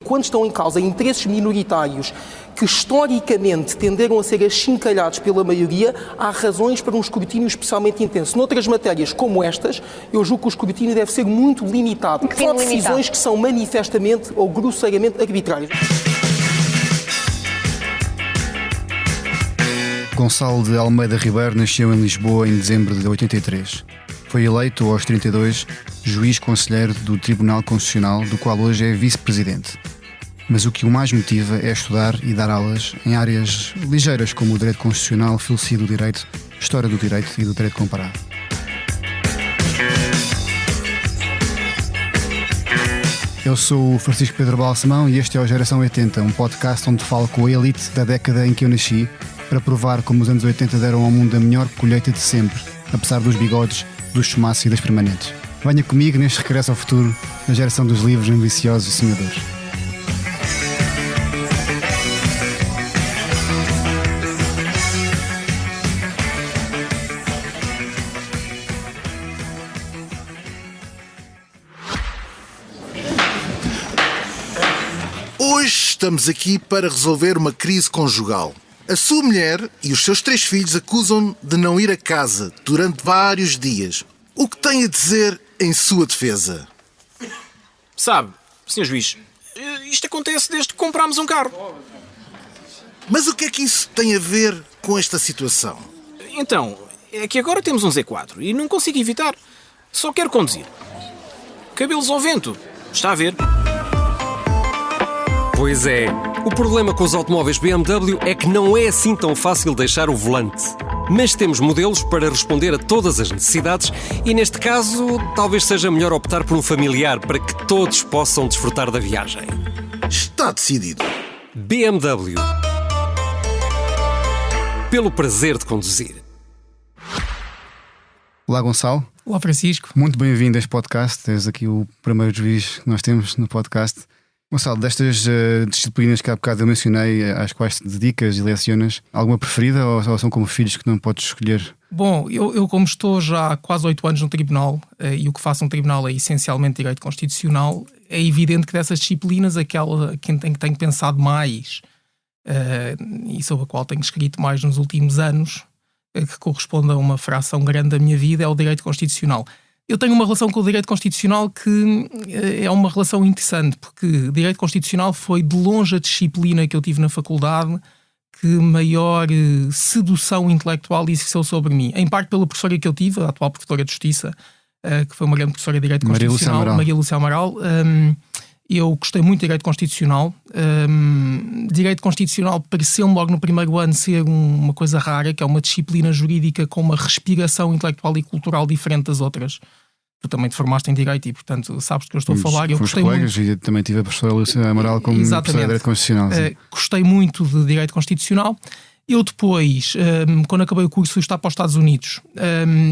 quando estão em causa interesses minoritários que historicamente tenderam a ser achincalhados pela maioria, há razões para um escrutínio especialmente intenso. Noutras matérias como estas, eu julgo que o escrutínio deve ser muito limitado. Só decisões que são manifestamente ou grosseiramente arbitrárias. Gonçalo de Almeida Ribeiro nasceu em Lisboa em dezembro de 83. Foi eleito aos 32 juiz conselheiro do Tribunal Constitucional, do qual hoje é vice-presidente. Mas o que o mais motiva é estudar e dar aulas em áreas ligeiras como o direito constitucional, filosofia do direito, história do direito e do direito comparado. Eu sou o Francisco Pedro Balsemão e este é o Geração 80, um podcast onde falo com a elite da década em que eu nasci para provar como os anos 80 deram ao mundo a melhor colheita de sempre, apesar dos bigodes, dos chumaços e das permanentes. Venha comigo neste regresso ao futuro, na geração dos livros ambiciosos e sonhadores. Hoje estamos aqui para resolver uma crise conjugal. A sua mulher e os seus 3 filhos acusam-no de não ir a casa durante vários dias. O que tem a dizer em sua defesa? Sabe, Sr. Juiz, isto acontece desde que comprámos um carro. Mas o que é que isso tem a ver com esta situação? Então, é que agora temos um Z4 e não consigo evitar. Só quero conduzir. Cabelos ao vento. Está a ver? Pois é, o problema com os automóveis BMW é que não é assim tão fácil deixar o volante. Mas temos modelos para responder a todas as necessidades e, neste caso, talvez seja melhor optar por um familiar para que todos possam desfrutar da viagem. Está decidido. BMW. Pelo prazer de conduzir. Olá, Gonçalo. Olá, Francisco. Muito bem-vindo a este podcast. És aqui o primeiro juiz que nós temos no podcast. Gonçalo, destas disciplinas que há bocado eu mencionei, às quais te dedicas e lecionas, alguma preferida ou são como filhos que não podes escolher? Bom, eu como estou já há quase 8 anos no tribunal, e o que faço no tribunal é essencialmente direito constitucional, é evidente que dessas disciplinas aquela que tenho pensado mais e sobre a qual tenho escrito mais nos últimos anos, que corresponde a uma fração grande da minha vida, é o direito constitucional. Eu tenho uma relação com o direito constitucional que é uma relação interessante, porque direito constitucional foi de longe a disciplina que eu tive na faculdade que maior sedução intelectual exerceu sobre mim. Em parte pela professora que eu tive, a atual professora de Justiça, que foi uma grande professora de direito constitucional, Maria Lúcia Amaral. Eu gostei muito de direito constitucional. Direito constitucional pareceu-me logo no primeiro ano ser uma coisa rara, que é uma disciplina jurídica com uma respiração intelectual e cultural diferente das outras. Tu também te formaste em Direito e, portanto, sabes do que eu estou a falar. Eu gostei colegas muito... e também tive a professora Lúcia Amaral como professora de Direito Constitucional. Gostei muito de Direito Constitucional. Eu depois, quando acabei o curso, fui estar para os Estados Unidos.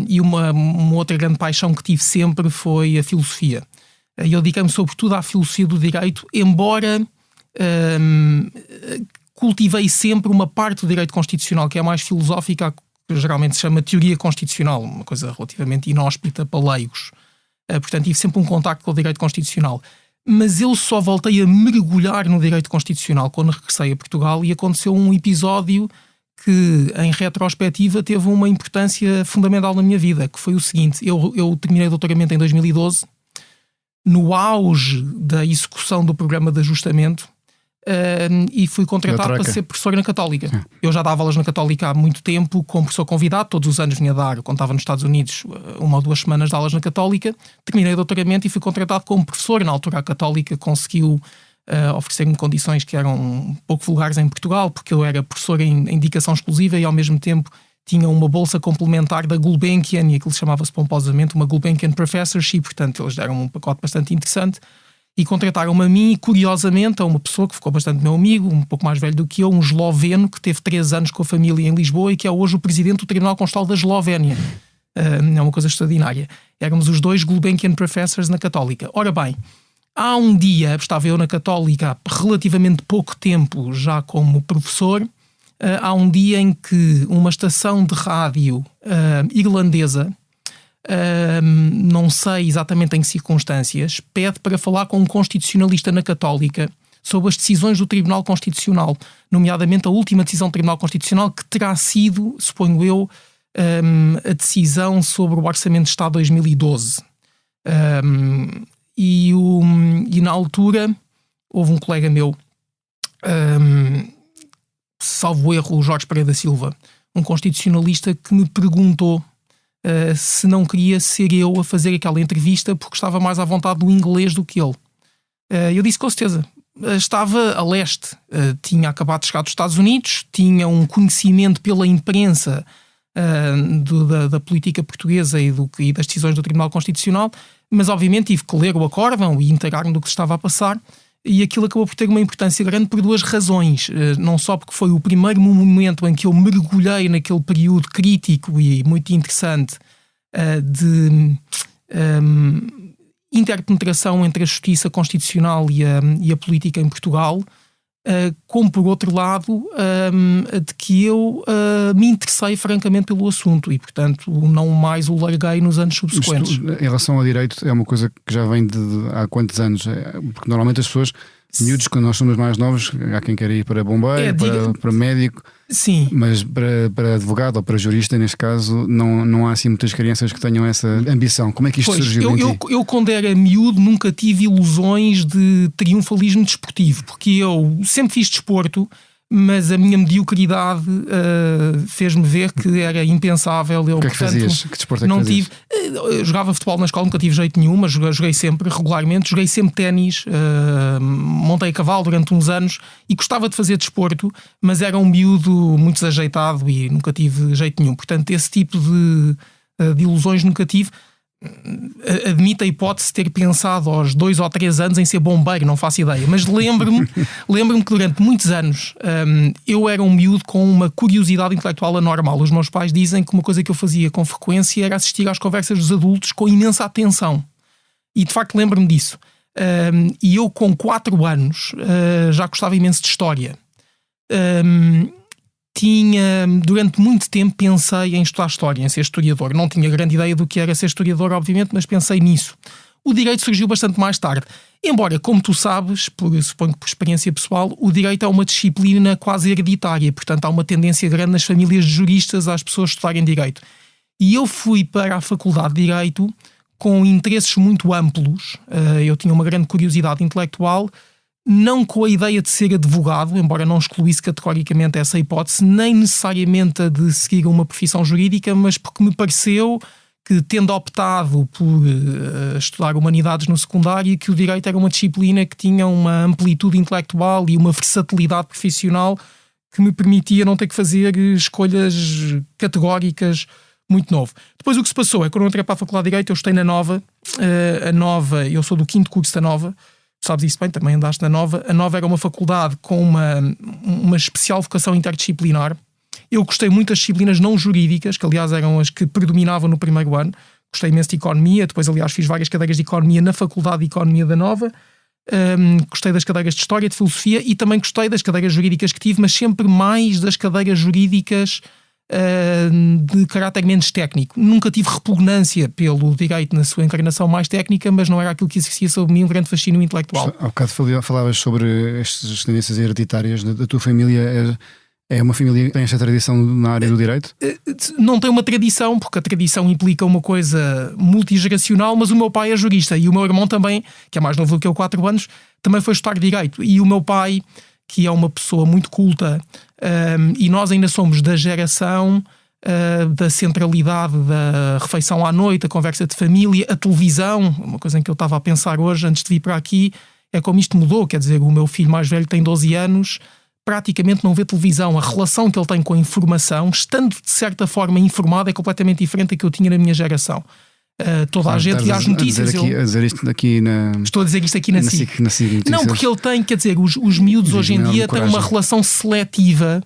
E uma outra grande paixão que tive sempre foi a filosofia. E eu dediquei-me sobretudo à filosofia do direito, embora cultivei sempre uma parte do direito constitucional que é mais filosófica, que geralmente se chama teoria constitucional, uma coisa relativamente inóspita para leigos. Portanto, tive sempre um contacto com o direito constitucional. Mas eu só voltei a mergulhar no direito constitucional quando regressei a Portugal e aconteceu um episódio que, em retrospectiva, teve uma importância fundamental na minha vida, que foi o seguinte: eu terminei o doutoramento em 2012, no auge da execução do programa de ajustamento, e fui contratado para ser professor na Católica. Sim. Eu já dava aulas na Católica há muito tempo, como professor convidado, todos os anos vinha dar, quando estava nos Estados Unidos, 1 ou 2 semanas de aulas na Católica. Terminei o doutoramento e fui contratado como professor. Na altura a Católica conseguiu oferecer-me condições que eram um pouco vulgares em Portugal, porque eu era professor em indicação exclusiva e ao mesmo tempo tinha uma bolsa complementar da Gulbenkian, e aquilo chamava-se pomposamente uma Gulbenkian Professorship. Portanto, eles deram um pacote bastante interessante e contrataram-me a mim e, curiosamente, a uma pessoa que ficou bastante meu amigo, um pouco mais velho do que eu, um esloveno que teve 3 anos com a família em Lisboa e que é hoje o presidente do Tribunal Constitucional da Eslovénia. É uma coisa extraordinária. Éramos os 2 Gulbenkian Professors na Católica. Ora bem, há um dia, estava eu na Católica há relativamente pouco tempo já como professor, há um dia em que uma estação de rádio irlandesa, não sei exatamente em que circunstâncias, pede para falar com um constitucionalista na Católica sobre as decisões do Tribunal Constitucional, nomeadamente a última decisão do Tribunal Constitucional, que terá sido, suponho eu, a decisão sobre o Orçamento de Estado 2012. E na altura houve um colega meu, salvo erro, o Jorge Pereira da Silva, um constitucionalista, que me perguntou se não queria ser eu a fazer aquela entrevista porque estava mais à vontade do inglês do que ele. Eu disse com certeza. Estava a leste, tinha acabado de chegar dos Estados Unidos, tinha um conhecimento pela imprensa da política portuguesa e das decisões do Tribunal Constitucional, mas obviamente tive que ler o acórdão e inteirar-me do que se estava a passar, e aquilo acabou por ter uma importância grande por duas razões. Não só porque foi o primeiro momento em que eu mergulhei naquele período crítico e muito interessante de interpenetração entre a justiça constitucional e a política em Portugal, como por outro lado de que eu me interessei francamente pelo assunto e, portanto, não mais o larguei nos anos subsequentes. Isto, em relação ao direito, é uma coisa que já vem de há quantos anos? Porque normalmente as pessoas, miúdos, quando nós somos mais novos, há quem queira ir para bombeiro, para médico. Sim. Mas para advogado ou para jurista, neste caso, não há assim muitas crianças que tenham essa ambição. Como é que isto surgiu? Eu, quando era miúdo, nunca tive ilusões de triunfalismo desportivo, porque eu sempre fiz desporto, mas a minha mediocridade fez-me ver que era impensável. O que é que fazias? Que desporto é que fazias? Eu jogava futebol na escola, nunca tive jeito nenhum, mas joguei sempre, regularmente. Joguei sempre ténis, montei a cavalo durante uns anos e gostava de fazer desporto, mas era um miúdo muito desajeitado e nunca tive jeito nenhum. Portanto, esse tipo de ilusões nunca tive. Admito a hipótese de ter pensado aos 2 ou 3 anos em ser bombeiro, não faço ideia, mas lembro-me que durante muitos anos eu era um miúdo com uma curiosidade intelectual anormal. Os meus pais dizem que uma coisa que eu fazia com frequência era assistir às conversas dos adultos com imensa atenção, e de facto lembro-me disso. E eu, com 4 anos, já gostava imenso de história. Durante muito tempo pensei em estudar história, em ser historiador. Não tinha grande ideia do que era ser historiador, obviamente, mas pensei nisso. O direito surgiu bastante mais tarde. Embora, como tu sabes, suponho que por experiência pessoal, o direito é uma disciplina quase hereditária. Portanto, há uma tendência grande nas famílias de juristas às pessoas estudarem direito. E eu fui para a Faculdade de Direito com interesses muito amplos. Eu tinha uma grande curiosidade intelectual, não com a ideia de ser advogado, embora não excluísse categoricamente essa hipótese, nem necessariamente a de seguir uma profissão jurídica, mas porque me pareceu que, tendo optado por estudar humanidades no secundário, que o direito era uma disciplina que tinha uma amplitude intelectual e uma versatilidade profissional que me permitia não ter que fazer escolhas categóricas muito novo. Depois o que se passou é que quando eu entrei para a Faculdade de Direito, eu estudei na Nova. A Nova, eu sou do 5º curso da Nova, sabes isso bem, também andaste na Nova. A Nova era uma faculdade com uma especial vocação interdisciplinar. Eu gostei muito das disciplinas não jurídicas, que aliás eram as que predominavam no primeiro ano. Gostei imenso de Economia, depois aliás fiz várias cadeiras de Economia na Faculdade de Economia da Nova. Gostei das cadeiras de História, de Filosofia, e também gostei das cadeiras jurídicas que tive, mas sempre mais das cadeiras jurídicas de caráter menos técnico. Nunca tive repugnância pelo direito na sua encarnação mais técnica, mas não era aquilo que exercia sobre mim um grande fascínio intelectual. Há bocado falavas sobre estas tendências hereditárias da tua família. É uma família que tem esta tradição na área do direito? Não tem uma tradição, porque a tradição implica uma coisa multigeracional, mas o meu pai é jurista e o meu irmão também, que é mais novo do que eu, 4 anos, também foi estudar direito. E o meu pai, que é uma pessoa muito culta, e nós ainda somos da geração da centralidade da refeição à noite, a conversa de família, a televisão, uma coisa em que eu estava a pensar hoje antes de vir para aqui, é como isto mudou. Quer dizer, o meu filho mais velho tem 12 anos, praticamente não vê televisão. A relação que ele tem com a informação, estando de certa forma informado, é completamente diferente da que eu tinha na minha geração. Toda a gente vê as notícias. Estou a dizer isto aqui na SIC. Não, porque ele tem, quer dizer, os miúdos hoje em dia têm uma relação seletiva,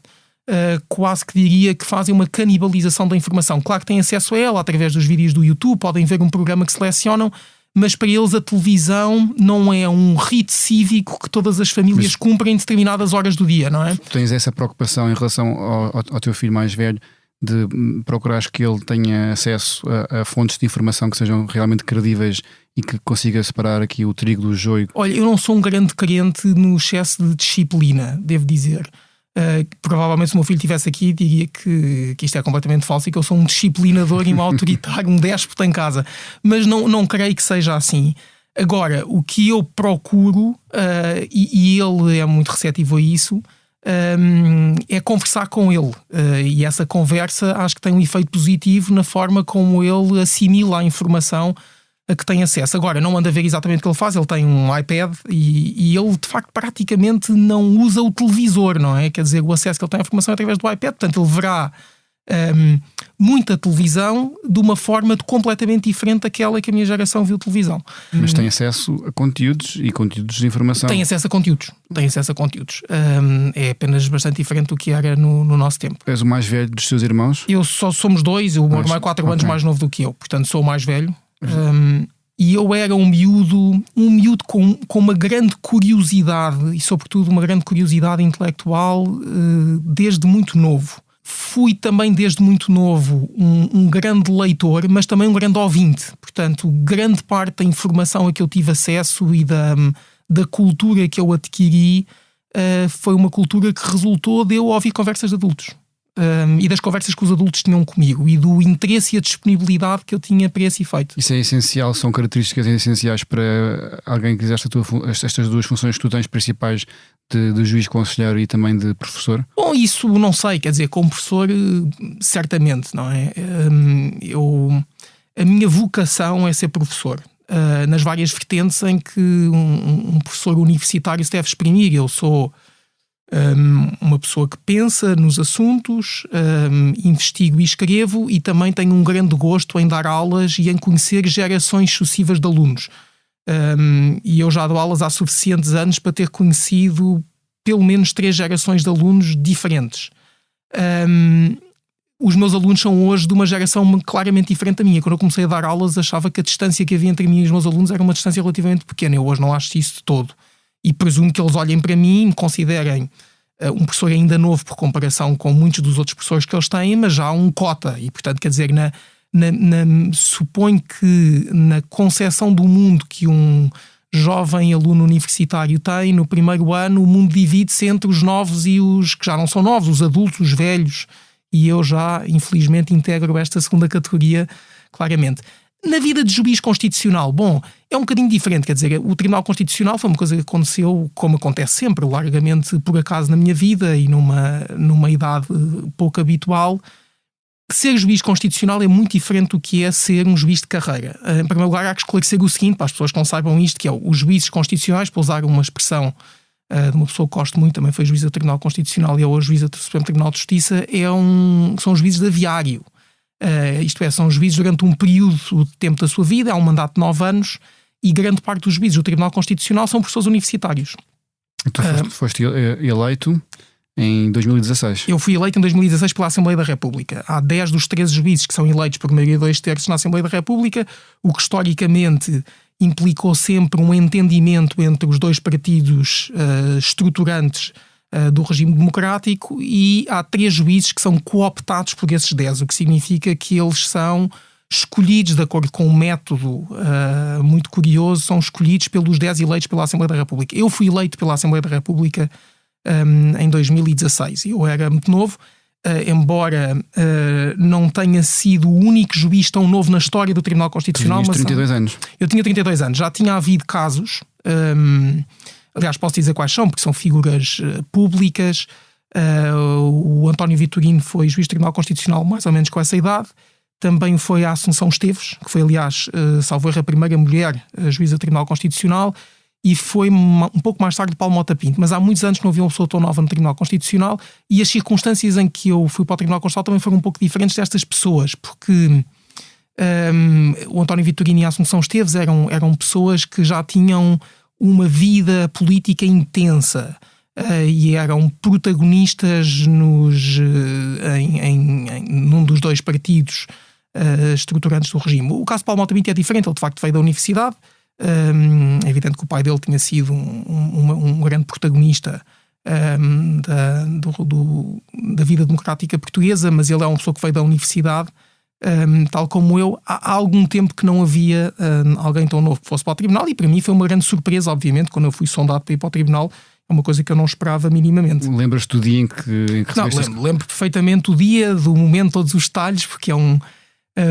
quase que diria que fazem uma canibalização da informação. Claro que têm acesso a ela através dos vídeos do YouTube, podem ver um programa que selecionam, mas para eles a televisão não é um rito cívico que todas as famílias cumprem em determinadas horas do dia, não é? Tu tens essa preocupação em relação ao teu filho mais velho de procurar que ele tenha acesso a fontes de informação que sejam realmente credíveis e que consiga separar aqui o trigo do joio? Olha, eu não sou um grande crente no excesso de disciplina, devo dizer. Provavelmente se o meu filho estivesse aqui diria que isto é completamente falso e que eu sou um disciplinador e um autoritário, um déspota em casa. Mas não creio que seja assim. Agora, o que eu procuro, e ele é muito receptivo a isso, é conversar com ele. E essa conversa acho que tem um efeito positivo na forma como ele assimila a informação a que tem acesso. Agora, não anda a ver exatamente o que ele faz, ele tem um iPad e ele, de facto, praticamente não usa o televisor, não é? Quer dizer, o acesso que ele tem à informação é através do iPad, portanto, ele verá muita televisão de uma forma completamente diferente daquela que a minha geração viu televisão. Mas tem acesso a conteúdos e conteúdos de informação? Tem acesso a conteúdos. É apenas bastante diferente do que era no nosso tempo. És o mais velho dos teus irmãos? Eu só somos dois, o meu irmão é 4 anos mais novo do que eu, portanto sou o mais velho. E eu era um miúdo com uma grande curiosidade e sobretudo uma grande curiosidade intelectual desde muito novo. Fui também desde muito novo um grande leitor, mas também um grande ouvinte. Portanto, grande parte da informação a que eu tive acesso e da cultura que eu adquiri foi uma cultura que resultou de eu ouvir conversas de adultos. E das conversas que os adultos tinham comigo e do interesse e a disponibilidade que eu tinha para esse efeito. Isso é essencial, são características essenciais para alguém que exerce estas duas funções que tu tens principais de juiz conselheiro e também de professor? Bom, isso não sei, quer dizer, como professor certamente, não é? A minha vocação é ser professor, nas várias vertentes em que um professor universitário se deve exprimir. Eu sou uma pessoa que pensa nos assuntos, investigo e escrevo, e também tenho um grande gosto em dar aulas e em conhecer gerações sucessivas de alunos. E eu já dou aulas há suficientes anos para ter conhecido pelo menos 3 gerações de alunos diferentes. Os meus alunos são hoje de uma geração claramente diferente da minha. Quando eu comecei a dar aulas, achava que a distância que havia entre mim e os meus alunos era uma distância relativamente pequena. Eu hoje não acho isso de todo. E presumo que eles olhem para mim e me considerem um professor ainda novo por comparação com muitos dos outros professores que eles têm, mas já há um cota. E, portanto, quer dizer, suponho que na concepção do mundo que um jovem aluno universitário tem, no primeiro ano, o mundo divide-se entre os novos e os que já não são novos, os adultos, os velhos. E eu já, infelizmente, integro esta segunda categoria, claramente. Na vida de juiz constitucional, bom, é um bocadinho diferente, quer dizer, o Tribunal Constitucional foi uma coisa que aconteceu, como acontece sempre, largamente por acaso na minha vida e numa idade pouco habitual. Ser juiz constitucional é muito diferente do que é ser um juiz de carreira. Em primeiro lugar, há que esclarecer o seguinte, para as pessoas que não saibam isto, que é os juízes constitucionais, para usar uma expressão de uma pessoa que gosto muito, também foi juiz do Tribunal Constitucional e é hoje juiz do Supremo Tribunal de Justiça, são juízes de aviário. Isto é, são juízes durante um período de tempo da sua vida, há um mandato de 9 anos, e grande parte dos juízes do Tribunal Constitucional são professores universitários. Tu foste eleito em 2016. Eu fui eleito em 2016 pela Assembleia da República. Há 10 dos 13 juízes que são eleitos por maioria de 2/3 na Assembleia da República, o que historicamente implicou sempre um entendimento entre os dois partidos estruturantes do regime democrático, e há 3 juízes que são cooptados por esses 10, o que significa que eles são escolhidos de acordo com um método muito curioso, são escolhidos pelos 10 eleitos pela Assembleia da República. Eu fui eleito pela Assembleia da República em 2016. Eu era muito novo, embora não tenha sido o único juiz tão novo na história do Tribunal Constitucional. Tinhas 32 anos. Eu tinha 32 anos. Já tinha havido casos, aliás, posso dizer quais são, porque são figuras públicas. O António Vitorino foi juiz do Tribunal Constitucional mais ou menos com essa idade. Também foi a Assunção Esteves, que foi, aliás, salvo erro, a primeira mulher juíza do Tribunal Constitucional, e foi um pouco mais tarde Paulo Mota Pinto. Mas há muitos anos que não havia uma pessoa tão nova no Tribunal Constitucional, e as circunstâncias em que eu fui para o Tribunal Constitucional também foram um pouco diferentes destas pessoas, porque o António Vitorino e a Assunção Esteves eram pessoas que já tinham uma vida política intensa e eram protagonistas num dos dois partidos estruturantes do regime. O caso de Paulo Mota Pinto é diferente, ele de facto veio da universidade. É evidente que o pai dele tinha sido um grande protagonista da vida democrática portuguesa, mas ele é uma pessoa que veio da universidade, tal como eu. Há algum tempo que não havia alguém tão novo que fosse para o tribunal, e para mim foi uma grande surpresa, obviamente, quando eu fui sondado para ir para o tribunal. É uma coisa que eu não esperava minimamente. Lembras-te do dia em que recebeste? Não, lembro perfeitamente o dia, do momento, todos os detalhes, porque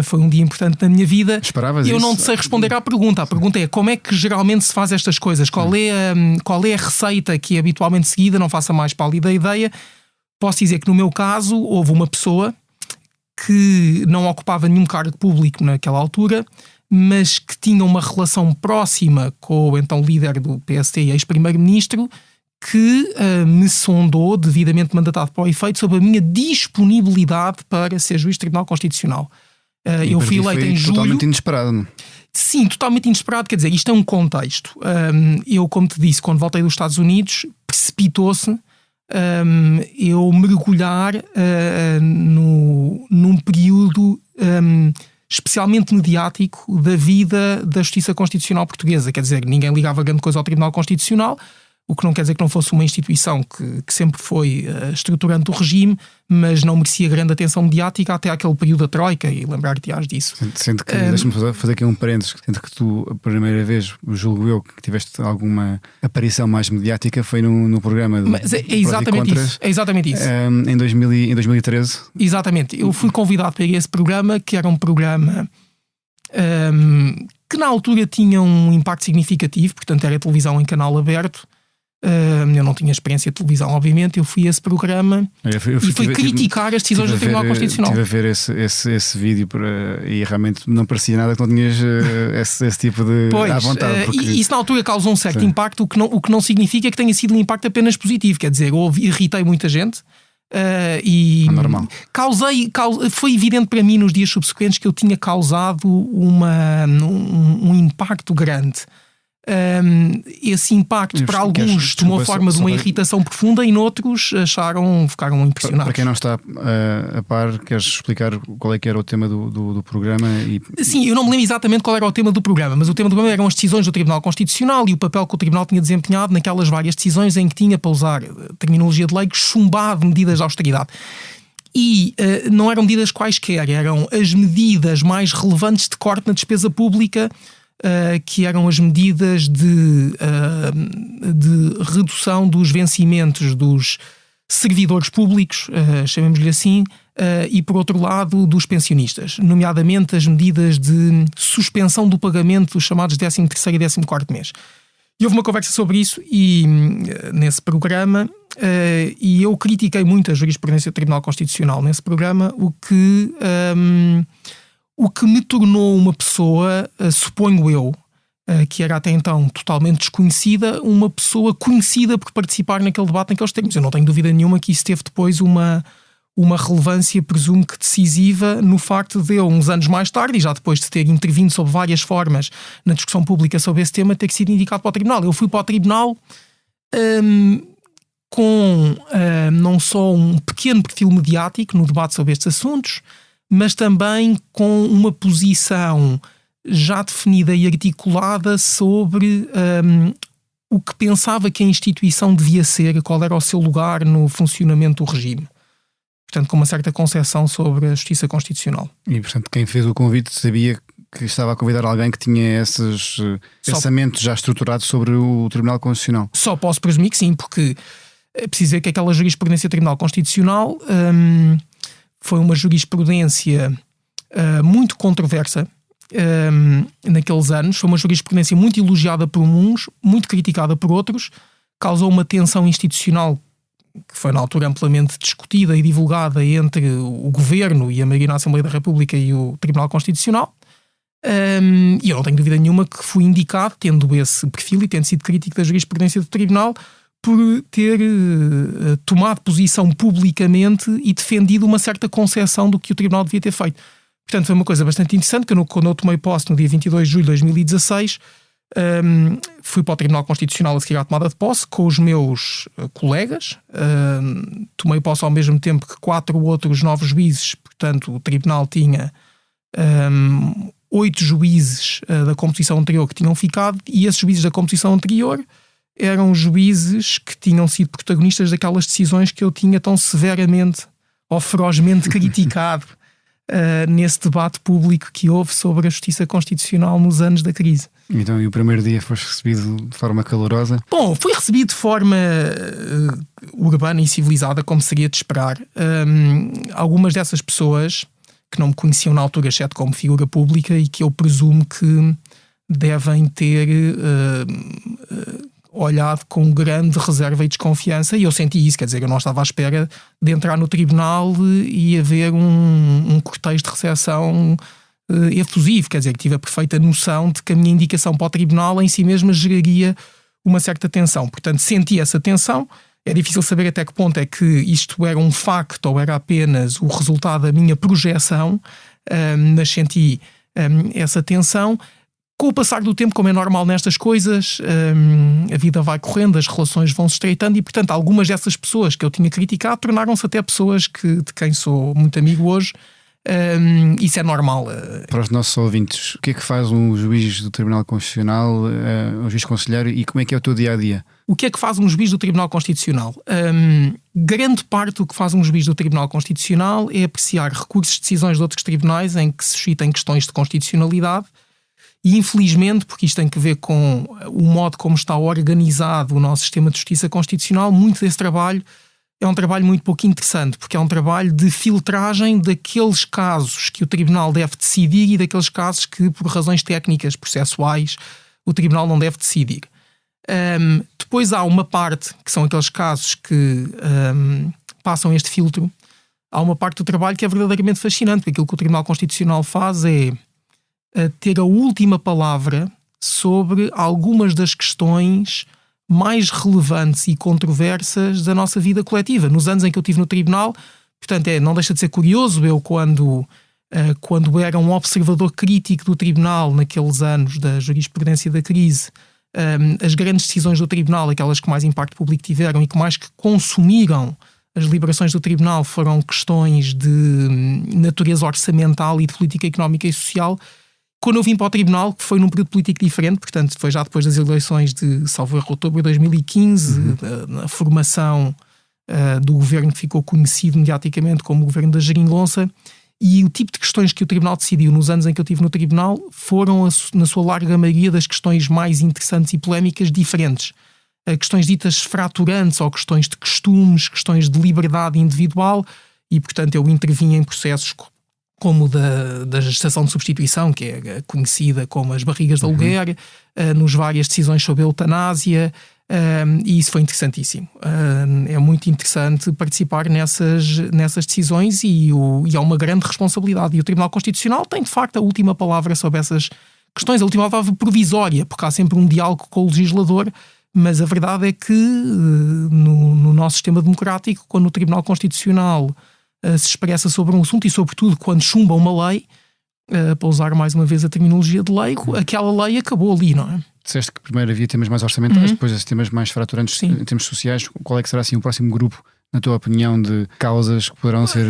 foi um dia importante na minha vida. Esperavas eu isso? não sei responder à pergunta. A pergunta é: como é que geralmente se faz estas coisas? Qual é a receita que é habitualmente seguida? Não faça mais pálida ideia. Posso dizer que no meu caso houve uma pessoa que não ocupava nenhum cargo público naquela altura, mas que tinha uma relação próxima com o então líder do PST e ex-primeiro-ministro, que me sondou, devidamente mandatado para o efeito, sobre a minha disponibilidade para ser juiz de Tribunal Constitucional. Eu fui eleito em julho. Totalmente inesperado, não? Sim, totalmente inesperado. Quer dizer, isto é um contexto. Eu, como te disse, quando voltei dos Estados Unidos, precipitou-se eu mergulhar num período especialmente mediático da vida da Justiça Constitucional Portuguesa. Quer dizer, ninguém ligava grande coisa ao Tribunal Constitucional, o que não quer dizer que não fosse uma instituição que sempre foi estruturante do regime, mas não merecia grande atenção mediática até aquele período da Troika, e lembrar-te-ás disso. Sendo que, deixa-me fazer aqui um parênteses, sendo que tu, a primeira vez, julgo eu, que tiveste alguma aparição mais mediática foi no programa do Mas é exatamente isso. É exatamente isso. Em 2013. Exatamente. Eu fui convidado para ir a esse programa, que era um programa que na altura tinha um impacto significativo, portanto era televisão em canal aberto. Eu não tinha experiência de televisão, obviamente. Eu fui a esse programa e fui criticar as decisões do Tribunal Constitucional. Estive a ver esse vídeo e realmente não parecia nada que não tinhas esse tipo de à vontade. Porque... Isso na altura causou um certo impacto, o que não significa que tenha sido um impacto apenas positivo. Quer dizer, eu irritei muita gente. Normal. Foi evidente para mim nos dias subsequentes que eu tinha causado um impacto grande. Esse impacto para alguns tomou a forma de uma irritação profunda e noutros ficaram impressionados. Para quem não está a par, queres explicar qual é que era o tema do programa? Sim, eu não me lembro exatamente qual era o tema do programa, mas o tema do programa eram as decisões do Tribunal Constitucional e o papel que o Tribunal tinha desempenhado naquelas várias decisões em que tinha, para usar terminologia de leigo, chumbado medidas de austeridade. E não eram medidas quaisquer, eram as medidas mais relevantes de corte na despesa pública, que eram as medidas de redução dos vencimentos dos servidores públicos, chamemos-lhe assim, e por outro lado dos pensionistas, nomeadamente as medidas de suspensão do pagamento dos chamados 13º e 14º mês. E houve uma conversa sobre isso nesse programa, e eu critiquei muito a jurisprudência do Tribunal Constitucional nesse programa, o que me tornou uma pessoa, suponho eu, que era até então totalmente desconhecida, uma pessoa conhecida por participar naquele debate naqueles termos. Eu não tenho dúvida nenhuma que isso teve depois uma relevância, presumo que decisiva, no facto de eu, uns anos mais tarde, e já depois de ter intervindo sob várias formas na discussão pública sobre esse tema, ter sido indicado para o Tribunal. Eu fui para o Tribunal com não só um pequeno perfil mediático no debate sobre estes assuntos, mas também com uma posição já definida e articulada sobre o que pensava que a instituição devia ser, qual era o seu lugar no funcionamento do regime. Portanto, com uma certa concepção sobre a justiça constitucional. E, portanto, quem fez o convite sabia que estava a convidar alguém que tinha esses pensamentos já estruturados sobre o Tribunal Constitucional? Só posso presumir que sim, porque é preciso dizer que aquela jurisprudência do Tribunal Constitucional foi uma jurisprudência muito controversa naqueles anos. Foi uma jurisprudência muito elogiada por uns, muito criticada por outros. Causou uma tensão institucional que foi na altura amplamente discutida e divulgada entre o Governo e a maioria na Assembleia da República e o Tribunal Constitucional. E eu não tenho dúvida nenhuma que fui indicado, tendo esse perfil e tendo sido crítico da jurisprudência do Tribunal, por ter tomado posição publicamente e defendido uma certa concepção do que o Tribunal devia ter feito. Portanto, foi uma coisa bastante interessante, que quando eu tomei posse no dia 22 de julho de 2016, fui para o Tribunal Constitucional a seguir à tomada de posse com os meus colegas. Tomei posse ao mesmo tempo que 4 outros novos juízes, portanto o Tribunal tinha 8 juízes da composição anterior que tinham ficado, e esses juízes da composição anterior eram juízes que tinham sido protagonistas daquelas decisões que eu tinha tão severamente ou ferozmente criticado nesse debate público que houve sobre a justiça constitucional nos anos da crise. Então, e o primeiro dia foste recebido de forma calorosa? Bom, fui recebido de forma urbana e civilizada, como seria de esperar. Algumas dessas pessoas que não me conheciam na altura, exceto como figura pública, e que eu presumo que devem ter olhado com grande reserva e desconfiança, e eu senti isso, quer dizer, eu não estava à espera de entrar no tribunal e haver um cortejo de recepção efusivo, quer dizer, que tive a perfeita noção de que a minha indicação para o tribunal em si mesma geraria uma certa tensão. Portanto, senti essa tensão. É difícil saber até que ponto é que isto era um facto ou era apenas o resultado da minha projeção, mas senti essa tensão. Com o passar do tempo, como é normal nestas coisas, a vida vai correndo, as relações vão se estreitando e, portanto, algumas dessas pessoas que eu tinha criticado tornaram-se até pessoas de quem sou muito amigo hoje. Isso é normal. Para os nossos ouvintes, o que é que faz um juiz do Tribunal Constitucional, um juiz conselheiro, e como é que é o teu dia-a-dia? O que é que faz um juiz do Tribunal Constitucional? Grande parte do que faz um juiz do Tribunal Constitucional é apreciar recursos de decisões de outros tribunais em que se suscitem questões de constitucionalidade. E infelizmente, porque isto tem que ver com o modo como está organizado o nosso sistema de justiça constitucional, muito desse trabalho é um trabalho muito pouco interessante, porque é um trabalho de filtragem daqueles casos que o Tribunal deve decidir e daqueles casos que, por razões técnicas, processuais, o Tribunal não deve decidir. Depois há uma parte, que são aqueles casos que passam este filtro. Há uma parte do trabalho que é verdadeiramente fascinante, porque aquilo que o Tribunal Constitucional faz é ter a última palavra sobre algumas das questões mais relevantes e controversas da nossa vida coletiva. Nos anos em que eu estive no tribunal, portanto, não deixa de ser curioso, eu quando era um observador crítico do tribunal naqueles anos da jurisprudência da crise, as grandes decisões do tribunal, aquelas que mais impacto público tiveram e que mais que consumiram as deliberações do tribunal, foram questões de natureza orçamental e de política económica e social. Quando eu vim para o tribunal, que foi num período político diferente, portanto foi já depois das eleições de, salvo erro, outubro de 2015, na formação do governo que ficou conhecido mediaticamente como o governo da Geringonça, e o tipo de questões que o tribunal decidiu nos anos em que eu estive no tribunal foram, na sua larga maioria, das questões mais interessantes e polémicas diferentes. Questões ditas fraturantes ou questões de costumes, questões de liberdade individual, e portanto eu intervim em processos como da gestação de substituição, que é conhecida como as barrigas de aluguer, nos várias decisões sobre a eutanásia, e isso foi interessantíssimo. É muito interessante participar nessas decisões e há uma grande responsabilidade. E o Tribunal Constitucional tem, de facto, a última palavra sobre essas questões, a última palavra provisória, porque há sempre um diálogo com o legislador, mas a verdade é que no nosso sistema democrático, quando o Tribunal Constitucional se expressa sobre um assunto e, sobretudo, quando chumba uma lei, para usar mais uma vez a terminologia de leigo, aquela lei acabou ali, não é? Disseste que primeiro havia temas mais orçamentais, depois esses temas mais fraturantes. Sim. Em termos sociais. Qual é que será assim o próximo grupo, na tua opinião, de causas que poderão ser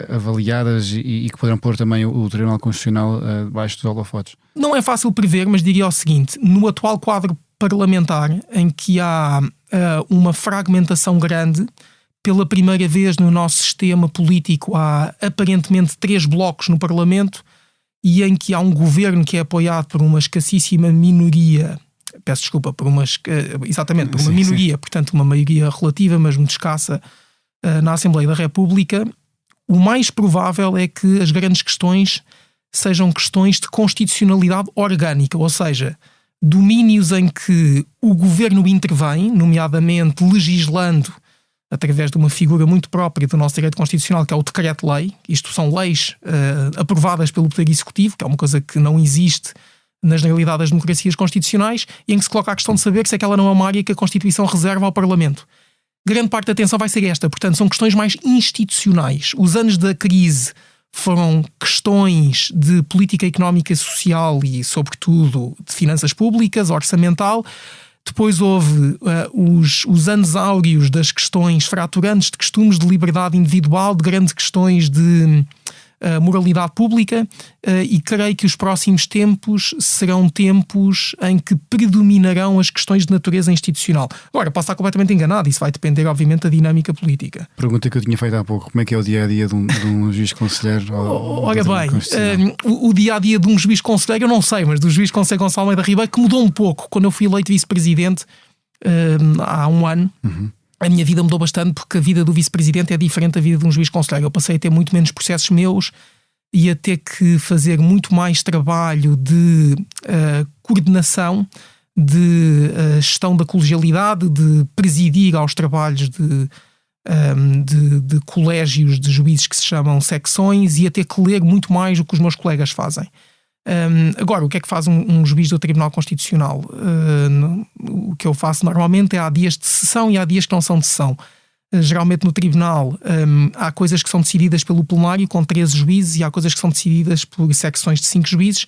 avaliadas e que poderão pôr também o Tribunal Constitucional debaixo dos holofotes? Não é fácil prever, mas diria o seguinte: no atual quadro parlamentar, em que há uma fragmentação grande, pela primeira vez no nosso sistema político há aparentemente 3 blocos no Parlamento, e em que há um governo que é apoiado por uma escassíssima minoria, por uma minoria, portanto uma maioria relativa, mas muito escassa, na Assembleia da República, o mais provável é que as grandes questões sejam questões de constitucionalidade orgânica, ou seja, domínios em que o governo intervém, nomeadamente legislando através de uma figura muito própria do nosso direito constitucional, que é o decreto-lei. Isto são leis aprovadas pelo Poder Executivo, que é uma coisa que não existe na generalidade das democracias constitucionais, e em que se coloca a questão de saber se aquela não é uma área que a Constituição reserva ao Parlamento. Grande parte da atenção vai ser esta, portanto são questões mais institucionais. Os anos da crise foram questões de política económica e social e, sobretudo, de finanças públicas, orçamental. Depois houve os anos áureos das questões fraturantes de costumes, de liberdade individual, de grandes questões de moralidade pública, e creio que os próximos tempos serão tempos em que predominarão as questões de natureza institucional. Agora, posso estar completamente enganado, isso vai depender, obviamente, da dinâmica política. Pergunta que eu tinha feito há pouco: como é que é o dia-a-dia de um juiz conselheiro? Ora bem, o dia-a-dia de um juiz conselheiro eu não sei, mas do juiz conselheiro Gonçalo Almeida Ribeiro, que mudou um pouco. Quando eu fui eleito vice-presidente há um ano, a minha vida mudou bastante, porque a vida do vice-presidente é diferente da vida de um juiz conselheiro. Eu passei a ter muito menos processos meus e a ter que fazer muito mais trabalho de coordenação, de gestão da colegialidade, de presidir aos trabalhos de colégios de juízes que se chamam secções, e a ter que ler muito mais do que os meus colegas fazem. Agora, o que é que faz um juiz do Tribunal Constitucional? O que eu faço normalmente é: há dias de sessão e há dias que não são de sessão. Geralmente no Tribunal há coisas que são decididas pelo plenário com 13 juízes, e há coisas que são decididas por secções de 5 juízes.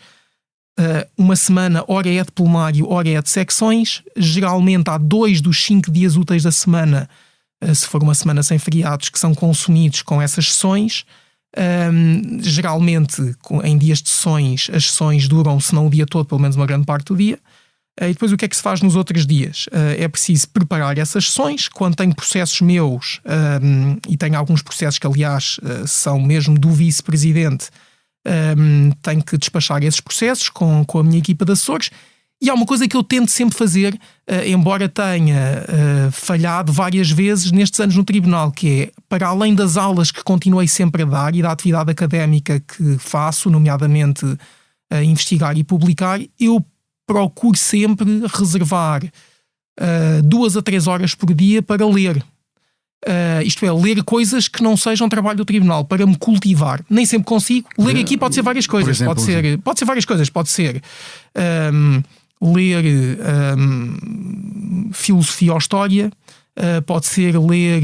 Uma semana, ora é de plenário, ora é de secções. Geralmente há 2 dos 5 dias úteis da semana, se for uma semana sem feriados, que são consumidos com essas sessões. Geralmente em dias de sessões, as sessões duram, se não o dia todo, pelo menos uma grande parte do dia. E depois, o que é que se faz nos outros dias? É preciso preparar essas sessões. Quando tenho processos meus, e tenho alguns processos que, aliás, são mesmo do vice-presidente, tenho que despachar esses processos com a minha equipa de assessores. E há uma coisa que eu tento sempre fazer, embora tenha falhado várias vezes nestes anos no Tribunal, que é, para além das aulas que continuei sempre a dar e da atividade académica que faço, nomeadamente investigar e publicar, eu procuro sempre reservar 2 a 3 horas por dia para ler. Isto é, ler coisas que não sejam trabalho do Tribunal, para me cultivar. Nem sempre consigo. Ler aqui pode ser várias coisas. Exemplo, pode ser várias coisas. Pode ser ler filosofia ou história, pode ser ler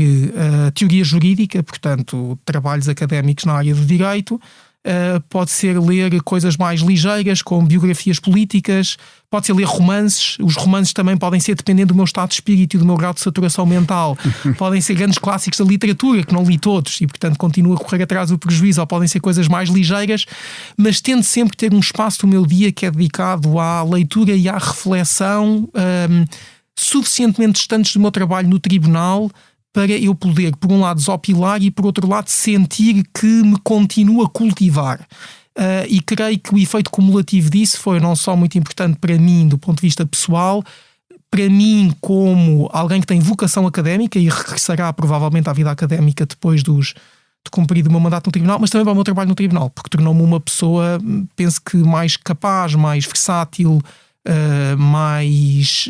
teoria jurídica, portanto, trabalhos académicos na área do direito, pode ser ler coisas mais ligeiras, como biografias políticas, pode ser ler romances. Os romances também podem ser, dependendo do meu estado de espírito e do meu grau de saturação mental, podem ser grandes clássicos da literatura, que não li todos e, portanto, continuo a correr atrás do prejuízo, ou podem ser coisas mais ligeiras, mas tento sempre ter um espaço do meu dia que é dedicado à leitura e à reflexão, suficientemente distantes do meu trabalho no Tribunal, para eu poder, por um lado, desopilar e, por outro lado, sentir que me continuo a cultivar. E creio que o efeito cumulativo disso foi não só muito importante para mim do ponto de vista pessoal, para mim como alguém que tem vocação académica e regressará provavelmente à vida académica depois de cumprir o meu mandato no Tribunal, mas também para o meu trabalho no Tribunal, porque tornou-me uma pessoa, penso que mais capaz, mais versátil, mais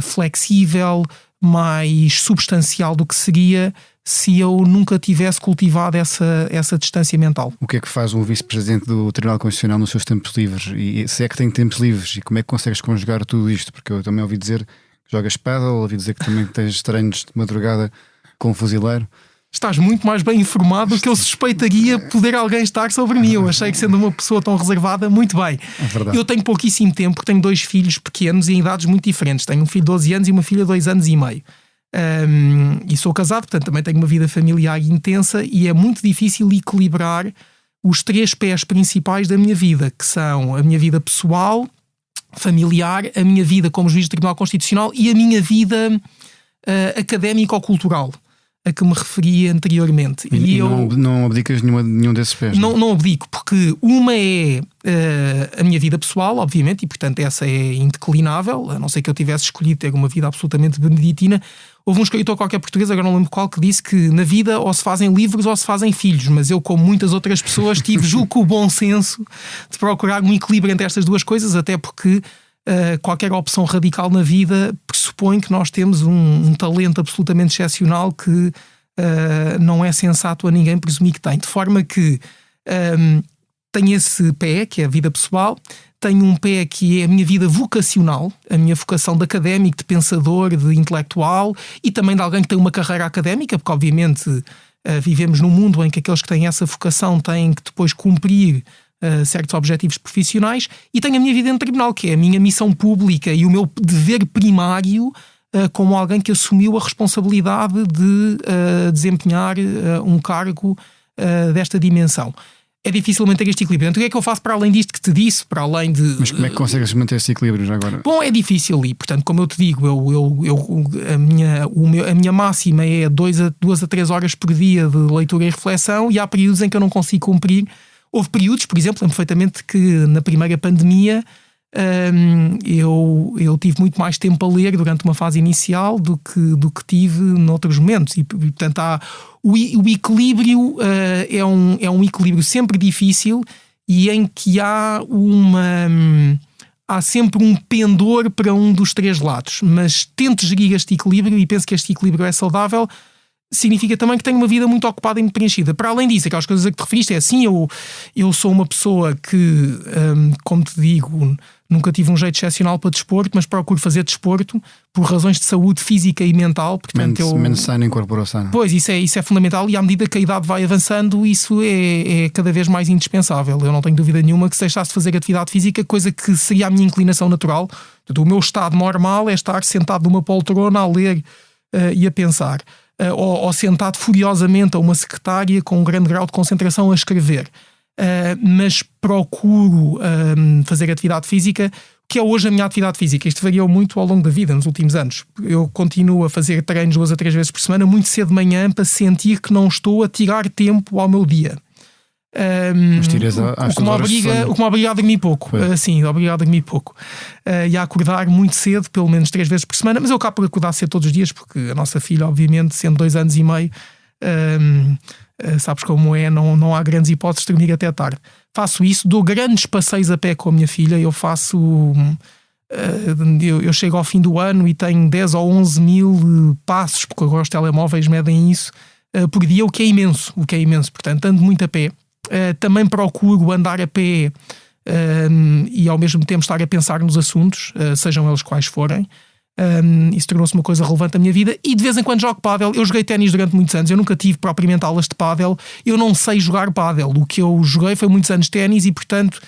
flexível, mais substancial do que seria se eu nunca tivesse cultivado essa distância mental. O que é que faz um vice-presidente do Tribunal Constitucional nos seus tempos livres? E se é que tem tempos livres? E como é que consegues conjugar tudo isto? Porque eu também ouvi dizer que jogas paddle, ouvi dizer que também tens treinos de madrugada com um fuzileiro. Estás muito mais bem informado do que eu suspeitaria poder alguém estar sobre mim. Eu achei que, sendo uma pessoa tão reservada, muito bem. É verdade. Eu tenho pouquíssimo tempo, porque tenho 2 filhos pequenos e em idades muito diferentes. Tenho um filho de 12 anos e uma filha de 2 anos e meio. E sou casado, portanto também tenho uma vida familiar intensa, e é muito difícil equilibrar os 3 pés principais da minha vida, que são a minha vida pessoal, familiar, a minha vida como juiz do Tribunal Constitucional e a minha vida académica ou cultural, a que me referi anteriormente. E eu não abdicas nenhum desses pés? Não abdico, porque uma é a minha vida pessoal, obviamente, e portanto essa é indeclinável, a não ser que eu tivesse escolhido ter uma vida absolutamente beneditina. Houve um escritor qualquer português, agora não lembro qual, que disse que na vida ou se fazem livros ou se fazem filhos, mas eu, como muitas outras pessoas, tive, julgo, o bom senso de procurar um equilíbrio entre estas duas coisas, até porque qualquer opção radical na vida pressupõe que nós temos um talento absolutamente excepcional que não é sensato a ninguém presumir que tem. De forma que tenho esse pé, que é a vida pessoal, tenho um pé que é a minha vida vocacional, a minha vocação de académico, de pensador, de intelectual, e também de alguém que tem uma carreira académica, porque obviamente vivemos num mundo em que aqueles que têm essa vocação têm que depois cumprir certos objetivos profissionais, e tenho a minha vida no tribunal, que é a minha missão pública e o meu dever primário como alguém que assumiu a responsabilidade de desempenhar um cargo desta dimensão. É difícil manter este equilíbrio. Então o que é que eu faço para além disto que te disse? Para além de... Mas como é que consegues manter este equilíbrio já agora? Bom, é difícil e, portanto, como eu te digo, a minha máxima é 2 a 3 horas por dia de leitura e reflexão, e há períodos em que eu não consigo cumprir. Houve períodos, por exemplo, lembro perfeitamente que na primeira pandemia eu tive muito mais tempo a ler durante uma fase inicial do que tive noutros momentos, e portanto o equilíbrio é um equilíbrio sempre difícil, e em que há sempre um pendor para um dos 3 lados, mas tento gerir este equilíbrio, e penso que este equilíbrio é saudável. Significa também que tenho uma vida muito ocupada e muito preenchida. Para além disso, aquelas coisas a que te referiste, é assim, eu sou uma pessoa que, como te digo, nunca tive um jeito excepcional para desporto, mas procuro fazer desporto por razões de saúde física e mental. Portanto, menos sano incorporou sano. Pois, isso é fundamental, e à medida que a idade vai avançando, isso é cada vez mais indispensável. Eu não tenho dúvida nenhuma que se deixasse de fazer atividade física, coisa que seria a minha inclinação natural. Portanto, o meu estado normal é estar sentado numa poltrona a ler e a pensar. Ou sentado furiosamente a uma secretária com um grande grau de concentração a escrever. Mas procuro fazer atividade física, que é hoje a minha atividade física. Isto variou muito ao longo da vida, nos últimos anos. Eu continuo a fazer treinos 2 a 3 vezes por semana, muito cedo de manhã, para sentir que não estou a tirar tempo ao meu dia. Mas tiras o que me obriga a dormir pouco. Sim, obriga a dormir pouco. E a acordar muito cedo, pelo menos 3 vezes por semana, mas eu acabo por acordar cedo todos os dias, porque a nossa filha, obviamente, sendo 2 anos e meio, sabes como é, não há grandes hipóteses de dormir até tarde. Faço isso, dou grandes passeios a pé com a minha filha. Eu chego ao fim do ano e tenho 10 ou 11 mil passos, porque agora os telemóveis medem isso, por dia, o que é imenso. Portanto, ando muito a pé. Também procuro andar a pé e ao mesmo tempo estar a pensar nos assuntos, sejam eles quais forem. Isso tornou-se uma coisa relevante na minha vida. E de vez em quando jogo pádel. Eu joguei ténis durante muitos anos, eu nunca tive propriamente aulas de pádel, eu não sei jogar pádel. O que eu joguei foi muitos anos de ténis, e portanto,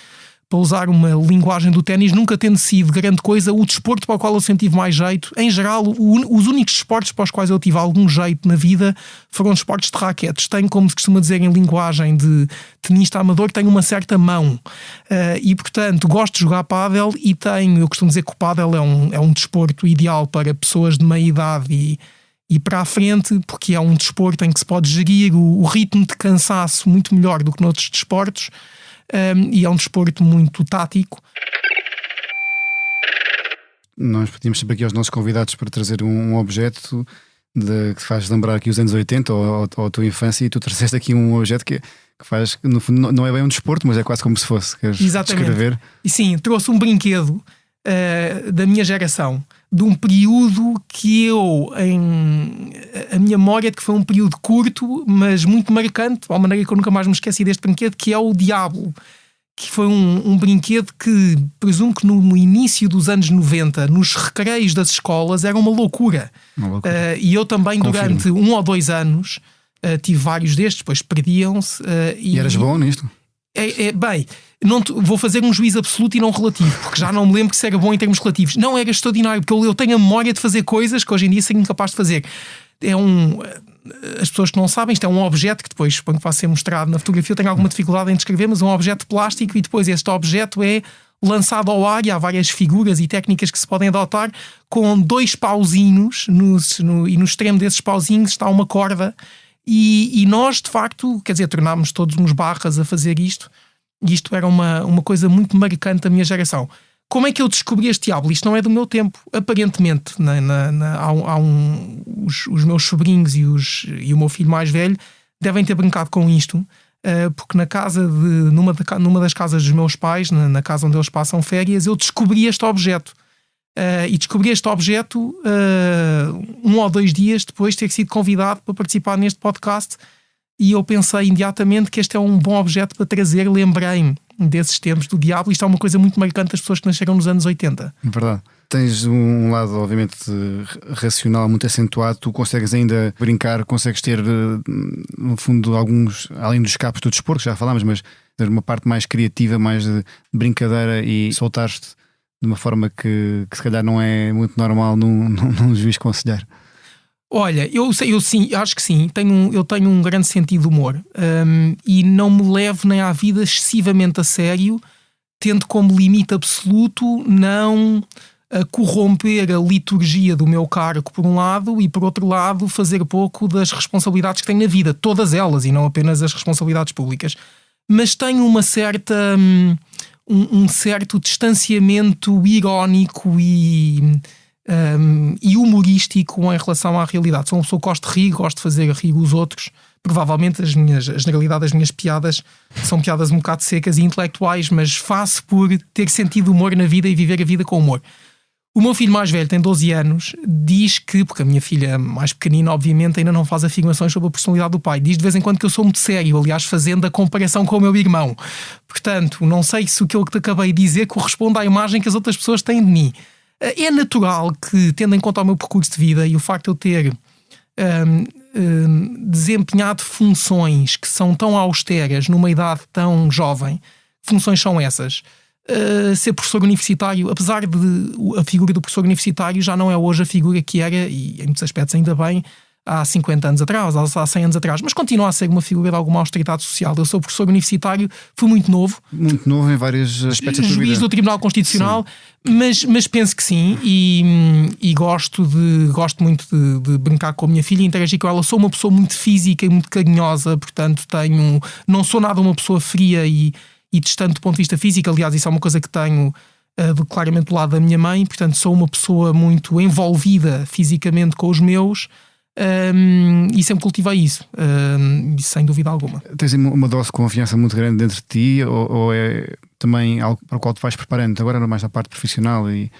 para usar uma linguagem do ténis, nunca tendo sido grande coisa o desporto para o qual eu sempre tive mais jeito. Em geral, os únicos desportos para os quais eu tive algum jeito na vida foram desportos de raquetes. Tenho, como se costuma dizer em linguagem de tenista amador, tenho uma certa mão. E, portanto, gosto de jogar pádel, e eu costumo dizer que o pádel é um desporto ideal para pessoas de meia idade e para a frente, porque é um desporto em que se pode gerir o ritmo de cansaço muito melhor do que noutros desportos. E é um desporto muito tático. Nós pedimos sempre aqui aos nossos convidados para trazer um objeto que te faz lembrar aqui os anos 80 ou a tua infância, e tu trouxeste aqui um objeto que faz, no fundo, não é bem um desporto, mas é quase como se fosse. Queres descrever? E sim, trouxe um brinquedo da minha geração, de um período que a minha memória é de que foi um período curto, mas muito marcante, de uma maneira que eu nunca mais me esqueci deste brinquedo, que é o Diablo, que foi um brinquedo que presumo que no início dos anos 90, nos recreios das escolas, era uma loucura. E eu também, durante 1 ou 2 anos, tive vários destes, depois perdiam-se. E eras bom nisto? Bem, vou fazer um juízo absoluto e não relativo, porque já não me lembro que se era bom em termos relativos. Não, era extraordinário, porque eu tenho a memória de fazer coisas que hoje em dia seria incapaz de fazer. As pessoas que não sabem, isto é um objeto que depois, suponho que vai ser mostrado na fotografia. Eu tenho alguma dificuldade em descrever, mas é um objeto de plástico, e depois este objeto é lançado ao ar, e há várias figuras e técnicas que se podem adotar, com 2 pauzinhos, e no extremo desses pauzinhos está uma corda. E nós, de facto, quer dizer, tornámos todos uns barras a fazer isto, e isto era uma coisa muito marcante da minha geração. Como é que eu descobri este Diablo? Isto não é do meu tempo. Aparentemente, os meus sobrinhos e o meu filho mais velho devem ter brincado com isto, porque numa das casas dos meus pais, na casa onde eles passam férias, eu descobri este objeto. E descobri este objeto 1 ou 2 dias depois de ter sido convidado para participar neste podcast, e eu pensei imediatamente que este é um bom objeto para trazer. Lembrei-me desses tempos do Diablo. Isto é uma coisa muito marcante das pessoas que nasceram nos anos 80. Verdade. Tens um lado, obviamente, racional muito acentuado. Tu consegues ainda brincar, consegues ter, no fundo, alguns, além dos escapes do desporto, que já falámos, mas ter uma parte mais criativa, mais de brincadeira, e soltaste de uma forma que se calhar não é muito normal num juiz conselheiro. Olha, eu sim, acho que sim. Eu tenho um grande sentido de humor, e não me levo nem à vida excessivamente a sério, tendo como limite absoluto não corromper a liturgia do meu cargo, por um lado, e por outro lado, fazer pouco das responsabilidades que tenho na vida, todas elas, e não apenas as responsabilidades públicas. Mas tenho uma certa, um certo distanciamento irónico e humorístico em relação à realidade. Sou uma pessoa que gosto de rir, gosto de fazer rir os outros. Provavelmente a generalidade das minhas piadas são piadas um bocado secas e intelectuais, mas faço por ter sentido de humor na vida e viver a vida com humor. O meu filho mais velho tem 12 anos, diz que, porque a minha filha mais pequenina obviamente ainda não faz afirmações sobre a personalidade do pai, diz de vez em quando que eu sou muito sério, aliás fazendo a comparação com o meu irmão. Portanto, não sei se o que eu te acabei de dizer corresponde à imagem que as outras pessoas têm de mim. É natural que, tendo em conta o meu percurso de vida e o facto de eu ter desempenhado funções que são tão austeras numa idade tão jovem, funções são essas. Ser professor universitário, apesar de a figura do professor universitário já não é hoje a figura que era, e em muitos aspectos ainda bem, há 50 anos atrás, há 100 anos atrás, mas continua a ser uma figura de alguma austeridade social. Eu sou professor universitário, fui muito novo. Muito novo em vários aspectos da tua vida. Juiz do Tribunal Constitucional, mas penso que sim, e gosto muito de brincar com a minha filha e interagir com ela. Sou uma pessoa muito física e muito carinhosa, portanto não sou nada uma pessoa fria e distante do ponto de vista físico. Aliás, isso é uma coisa que tenho claramente do lado da minha mãe, portanto sou uma pessoa muito envolvida fisicamente com os meus, e sempre cultivei isso, sem dúvida alguma. Tens uma dose de confiança muito grande dentro de ti, ou é também algo para o qual tu vais preparando agora mais na parte profissional e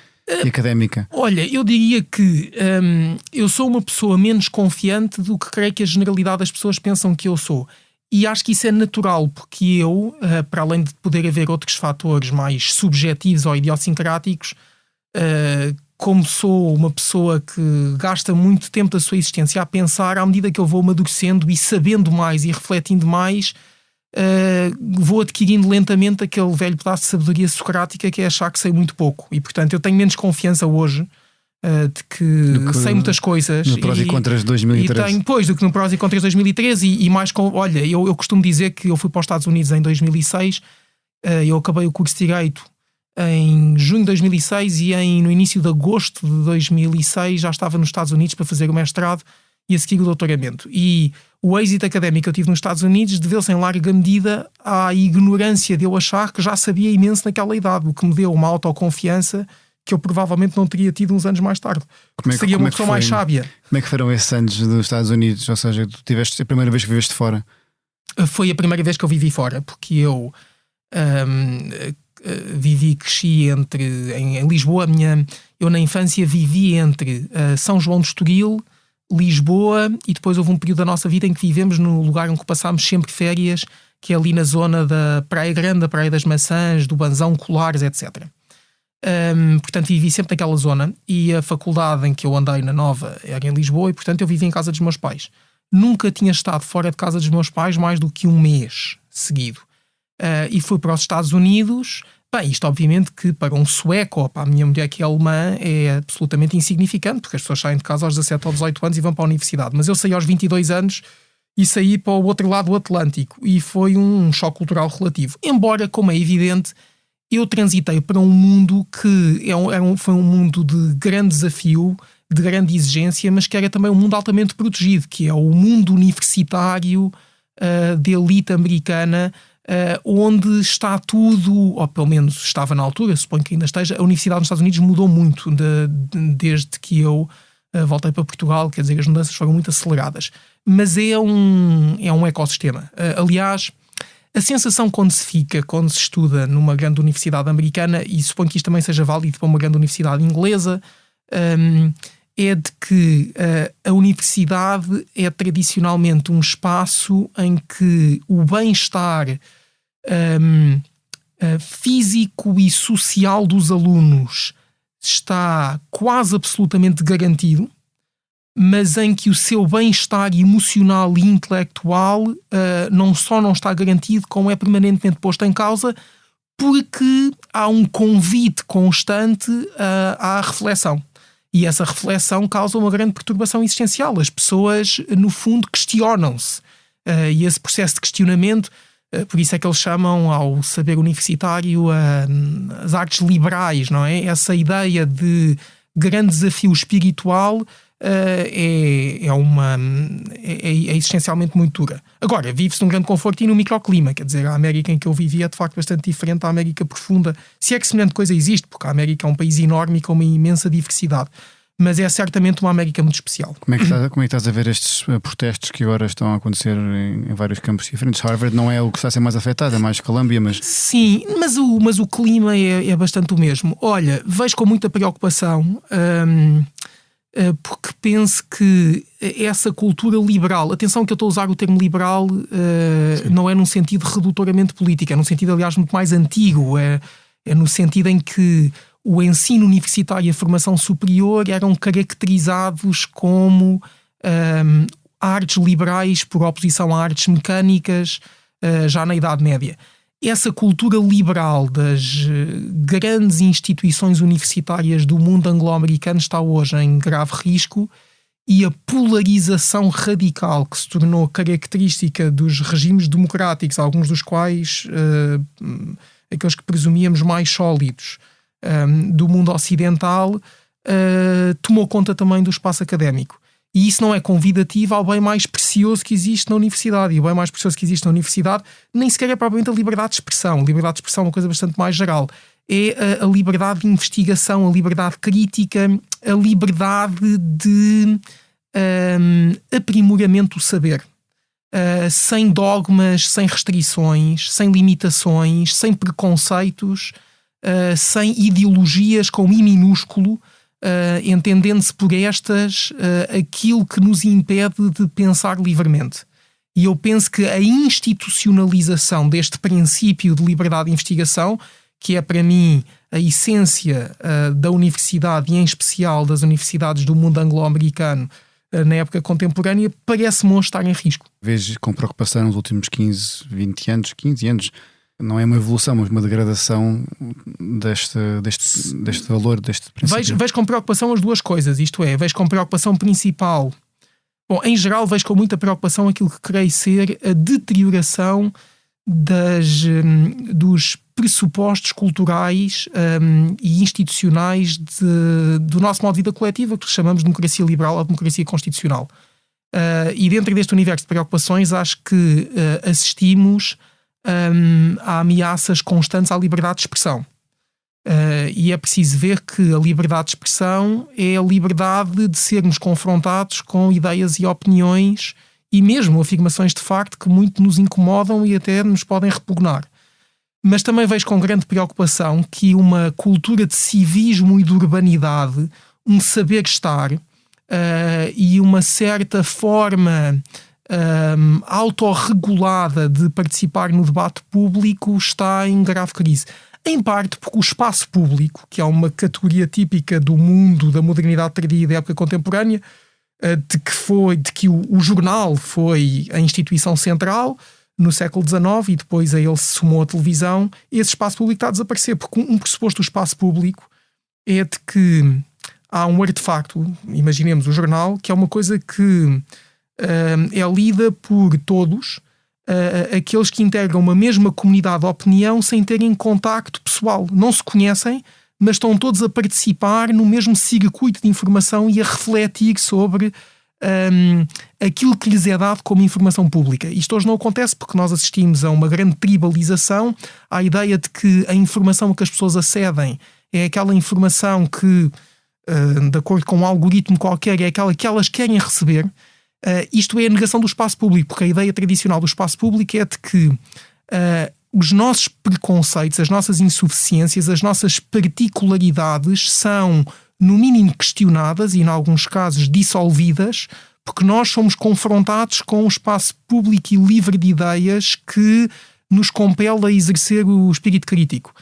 académica? Olha, eu diria que eu sou uma pessoa menos confiante do que creio que a generalidade das pessoas pensam que eu sou. E acho que isso é natural, porque eu, para além de poder haver outros fatores mais subjetivos ou idiosincráticos, como sou uma pessoa que gasta muito tempo da sua existência a pensar, à medida que eu vou amadurecendo e sabendo mais e refletindo mais, vou adquirindo lentamente aquele velho pedaço de sabedoria socrática que é achar que sei muito pouco. E, portanto, eu tenho menos confiança hoje de que sei muitas coisas. No prós e contras de 2013. Do que no prós e contras de 2013 e mais com... Olha, eu costumo dizer que eu fui para os Estados Unidos em 2006, eu acabei o curso de Direito em junho de 2006 e no início de agosto de 2006 já estava nos Estados Unidos para fazer o mestrado e a seguir o doutoramento. E o êxito académico que eu tive nos Estados Unidos deveu-se em larga medida à ignorância de eu achar que já sabia imenso naquela idade, o que me deu uma autoconfiança que eu provavelmente não teria tido uns anos mais tarde. Seria uma pessoa mais sábia. Como é que foram esses anos dos Estados Unidos? Ou seja, tu tiveste a primeira vez que viveste fora? Foi a primeira vez que eu vivi fora, porque eu vivi, cresci em Lisboa. Eu na infância vivi entre São João de Estoril, Lisboa, e depois houve um período da nossa vida em que vivemos no lugar onde passámos sempre férias, que é ali na zona da Praia Grande, da Praia das Maçãs, do Banzão, Colares, etc. Portanto vivi sempre naquela zona, e a faculdade em que eu andei na Nova era em Lisboa, e portanto eu vivi em casa dos meus pais. Nunca tinha estado fora de casa dos meus pais mais do que um mês seguido, e fui para os Estados Unidos. Bem, isto obviamente que para um sueco ou para a minha mulher que é alemã é absolutamente insignificante, porque as pessoas saem de casa aos 17 ou 18 anos e vão para a universidade, mas eu saí aos 22 anos e saí para o outro lado do Atlântico, e foi um choque cultural relativo, embora, como é evidente, eu transitei para um mundo que foi um mundo de grande desafio, de grande exigência, mas que era também um mundo altamente protegido, que é o mundo universitário de elite americana, onde está tudo, ou pelo menos estava na altura, suponho que ainda esteja. A universidade nos Estados Unidos mudou muito desde que eu voltei para Portugal, quer dizer, as mudanças foram muito aceleradas. Mas é um ecossistema. Aliás, a sensação quando se estuda numa grande universidade americana, e suponho que isto também seja válido para uma grande universidade inglesa, é de que a universidade é tradicionalmente um espaço em que o bem-estar físico e social dos alunos está quase absolutamente garantido, mas em que o seu bem-estar emocional e intelectual não só não está garantido, como é permanentemente posto em causa, porque há um convite constante à reflexão. E essa reflexão causa uma grande perturbação existencial. As pessoas, no fundo, questionam-se. E esse processo de questionamento, por isso é que eles chamam ao saber universitário as artes liberais, não é? Essa ideia de grande desafio espiritual é essencialmente muito dura. Agora, vive-se num grande conforto e num microclima, quer dizer, a América em que eu vivia é de facto bastante diferente da América profunda, se é que semelhante coisa existe, porque a América é um país enorme e com uma imensa diversidade, mas é certamente uma América muito especial. Como é que estás a ver estes protestos que agora estão a acontecer em vários campos diferentes? Harvard não é o que está a ser mais afetado, é mais Columbia, mas... Sim, mas o clima é bastante o mesmo. Olha, vejo com muita preocupação... porque penso que essa cultura liberal, atenção que eu estou a usar o termo liberal, não é num sentido redutoramente político, é num sentido aliás muito mais antigo, é no sentido em que o ensino universitário e a formação superior eram caracterizados como artes liberais por oposição a artes mecânicas já na Idade Média. Essa cultura liberal das grandes instituições universitárias do mundo anglo-americano está hoje em grave risco e a polarização radical que se tornou característica dos regimes democráticos, alguns dos quais aqueles que presumíamos mais sólidos do mundo ocidental, tomou conta também do espaço académico. E isso não é convidativo ao bem mais precioso que existe na universidade. E o bem mais precioso que existe na universidade nem sequer é propriamente a liberdade de expressão. A liberdade de expressão é uma coisa bastante mais geral. É a liberdade de investigação, a liberdade crítica, a liberdade de aprimoramento do saber. Sem dogmas, sem restrições, sem limitações, sem preconceitos, sem ideologias com I minúsculo, entendendo-se por estas aquilo que nos impede de pensar livremente. E eu penso que a institucionalização deste princípio de liberdade de investigação, que é para mim a essência da universidade e em especial das universidades do mundo anglo-americano na época contemporânea, parece-me hoje estar em risco. Vejo com preocupação nos últimos 15 anos, não é uma evolução, mas uma degradação deste valor, deste princípio. Vejo com preocupação as duas coisas, isto é, vejo com preocupação principal. Bom, em geral, vejo com muita preocupação aquilo que creio ser a deterioração dos pressupostos culturais e institucionais do nosso modo de vida coletiva, que chamamos de democracia liberal ou democracia constitucional. E dentro deste universo de preocupações, acho que assistimos a ameaças constantes à liberdade de expressão. E é preciso ver que a liberdade de expressão é a liberdade de sermos confrontados com ideias e opiniões e mesmo afirmações de facto que muito nos incomodam e até nos podem repugnar. Mas também vejo com grande preocupação que uma cultura de civismo e de urbanidade, um saber-estar e uma certa forma autorregulada de participar no debate público está em grave crise. Em parte porque o espaço público, que é uma categoria típica do mundo da modernidade tardia e da época contemporânea, de que o jornal foi a instituição central no século XIX e depois a ele se somou a televisão, esse espaço público está a desaparecer, porque um pressuposto do espaço público é de que há um artefacto, imaginemos o jornal, que é uma coisa que é lida por todos, aqueles que integram uma mesma comunidade de opinião sem terem contacto pessoal. Não se conhecem, mas estão todos a participar no mesmo circuito de informação e a refletir sobre aquilo que lhes é dado como informação pública. Isto hoje não acontece porque nós assistimos a uma grande tribalização, à ideia de que a informação a que as pessoas acedem é aquela informação que, de acordo com um algoritmo qualquer, é aquela que elas querem receber. Isto é a negação do espaço público, porque a ideia tradicional do espaço público é de que os nossos preconceitos, as nossas insuficiências, as nossas particularidades são, no mínimo, questionadas e, em alguns casos, dissolvidas, porque nós somos confrontados com um espaço público e livre de ideias que nos compele a exercer o espírito crítico.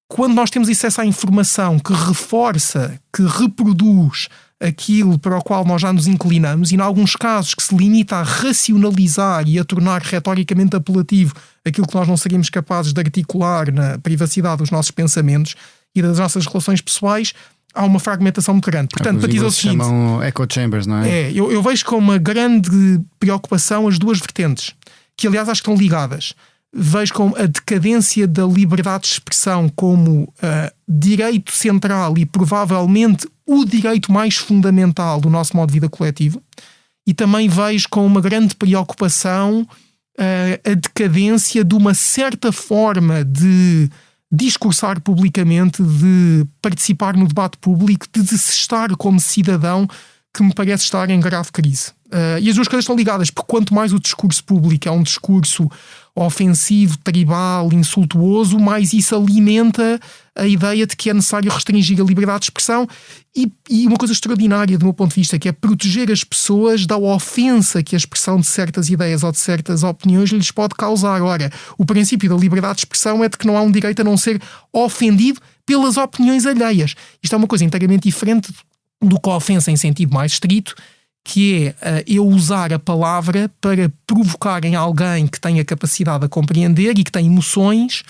Quando nós temos acesso à informação que reforça, que reproduz aquilo para o qual nós já nos inclinamos, e em alguns casos que se limita a racionalizar e a tornar retoricamente apelativo aquilo que nós não seríamos capazes de articular na privacidade dos nossos pensamentos e das nossas relações pessoais, há uma fragmentação muito grande. Portanto, para dizer o seguinte, chamam echo chambers, não é? Eu vejo com uma grande preocupação as duas vertentes, que aliás acho que estão ligadas. Vejo com a decadência da liberdade de expressão como direito central e provavelmente o direito mais fundamental do nosso modo de vida coletivo, e também vejo com uma grande preocupação a decadência de uma certa forma de discursar publicamente, de participar no debate público, de se estar como cidadão, que me parece estar em grave crise. E as duas coisas estão ligadas, porque quanto mais o discurso público é um discurso ofensivo, tribal, insultuoso, mais isso alimenta a ideia de que é necessário restringir a liberdade de expressão e uma coisa extraordinária do meu ponto de vista, que é proteger as pessoas da ofensa que a expressão de certas ideias ou de certas opiniões lhes pode causar. Ora, o princípio da liberdade de expressão é de que não há um direito a não ser ofendido pelas opiniões alheias. Isto é uma coisa inteiramente diferente do que a ofensa em sentido mais estrito, que é eu usar a palavra para provocar em alguém que tenha capacidade de compreender e que tem emoções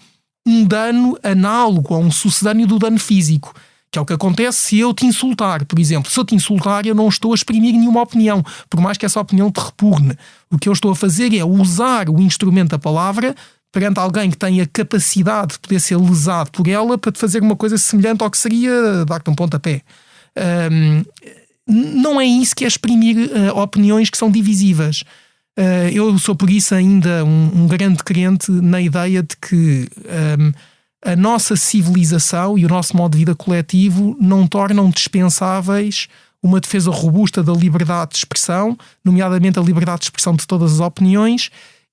um dano análogo ou um sucedâneo do dano físico, que é o que acontece se eu te insultar. Por exemplo, se eu te insultar, eu não estou a exprimir nenhuma opinião, por mais que essa opinião te repugne. O que eu estou a fazer é usar o instrumento da palavra perante alguém que tenha capacidade de poder ser lesado por ela para te fazer uma coisa semelhante ao que seria dar-te um pontapé. Não é isso que é exprimir opiniões que são divisivas. Eu sou por isso ainda um grande crente na ideia de que a nossa civilização e o nosso modo de vida coletivo não tornam dispensáveis uma defesa robusta da liberdade de expressão, nomeadamente a liberdade de expressão de todas as opiniões,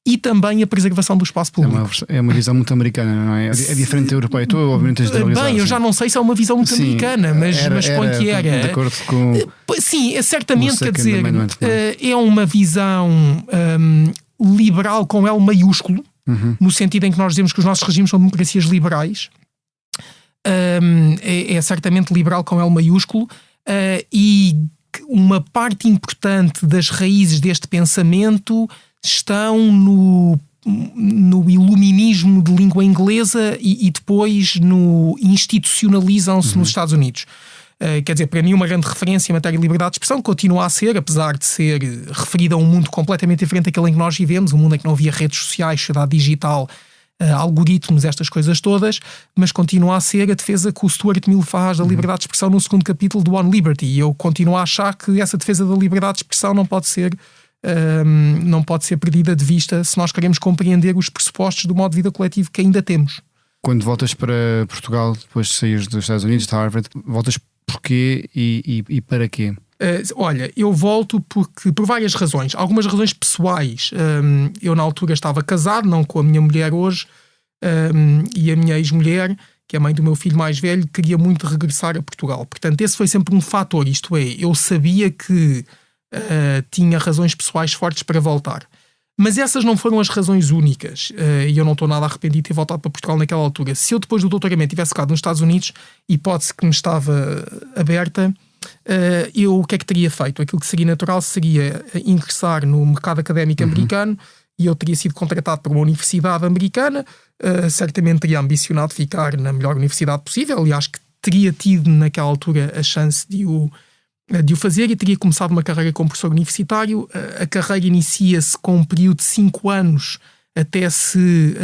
e também a preservação do espaço público. É uma visão muito americana, não é? É diferente da europeia. Tu, obviamente, tens de generalizar. Bem, eu já não sei se é uma visão muito americana, mas põe que era. De acordo com. Sim, é certamente, quer dizer, é uma visão liberal com L maiúsculo, no sentido em que nós dizemos que os nossos regimes são democracias liberais. É certamente liberal com L maiúsculo, e uma parte importante das raízes deste pensamento estão no iluminismo de língua inglesa e depois institucionalizam-se nos Estados Unidos. Quer dizer, para mim uma grande referência em matéria de liberdade de expressão continua a ser, apesar de ser referida a um mundo completamente diferente daquele em que nós vivemos, um mundo em que não havia redes sociais, sociedade digital, algoritmos, estas coisas todas, mas continua a ser a defesa que o Stuart Mill faz da liberdade de expressão no segundo capítulo do On Liberty, e eu continuo a achar que essa defesa da liberdade de expressão não pode ser perdida de vista se nós queremos compreender os pressupostos do modo de vida coletivo que ainda temos. Quando voltas para Portugal, depois de sair dos Estados Unidos, de Harvard, voltas porquê e para quê? Olha, eu volto por várias razões. Algumas razões pessoais. Eu na altura estava casado, não com a minha mulher hoje, e a minha ex-mulher, que é a mãe do meu filho mais velho, queria muito regressar a Portugal. Portanto, esse foi sempre um fator. Isto é, eu sabia que tinha razões pessoais fortes para voltar. Mas essas não foram as razões únicas, e eu não estou nada arrependido de ter voltado para Portugal naquela altura. Se eu depois do doutoramento tivesse ficado nos Estados Unidos, hipótese que me estava aberta, eu o que é que teria feito? Aquilo que seria natural seria ingressar no mercado académico americano, e eu teria sido contratado por uma universidade americana, certamente teria ambicionado ficar na melhor universidade possível, e acho que teria tido naquela altura a chance de o fazer, e teria começado uma carreira como professor universitário. A carreira inicia-se com um período de 5 anos até se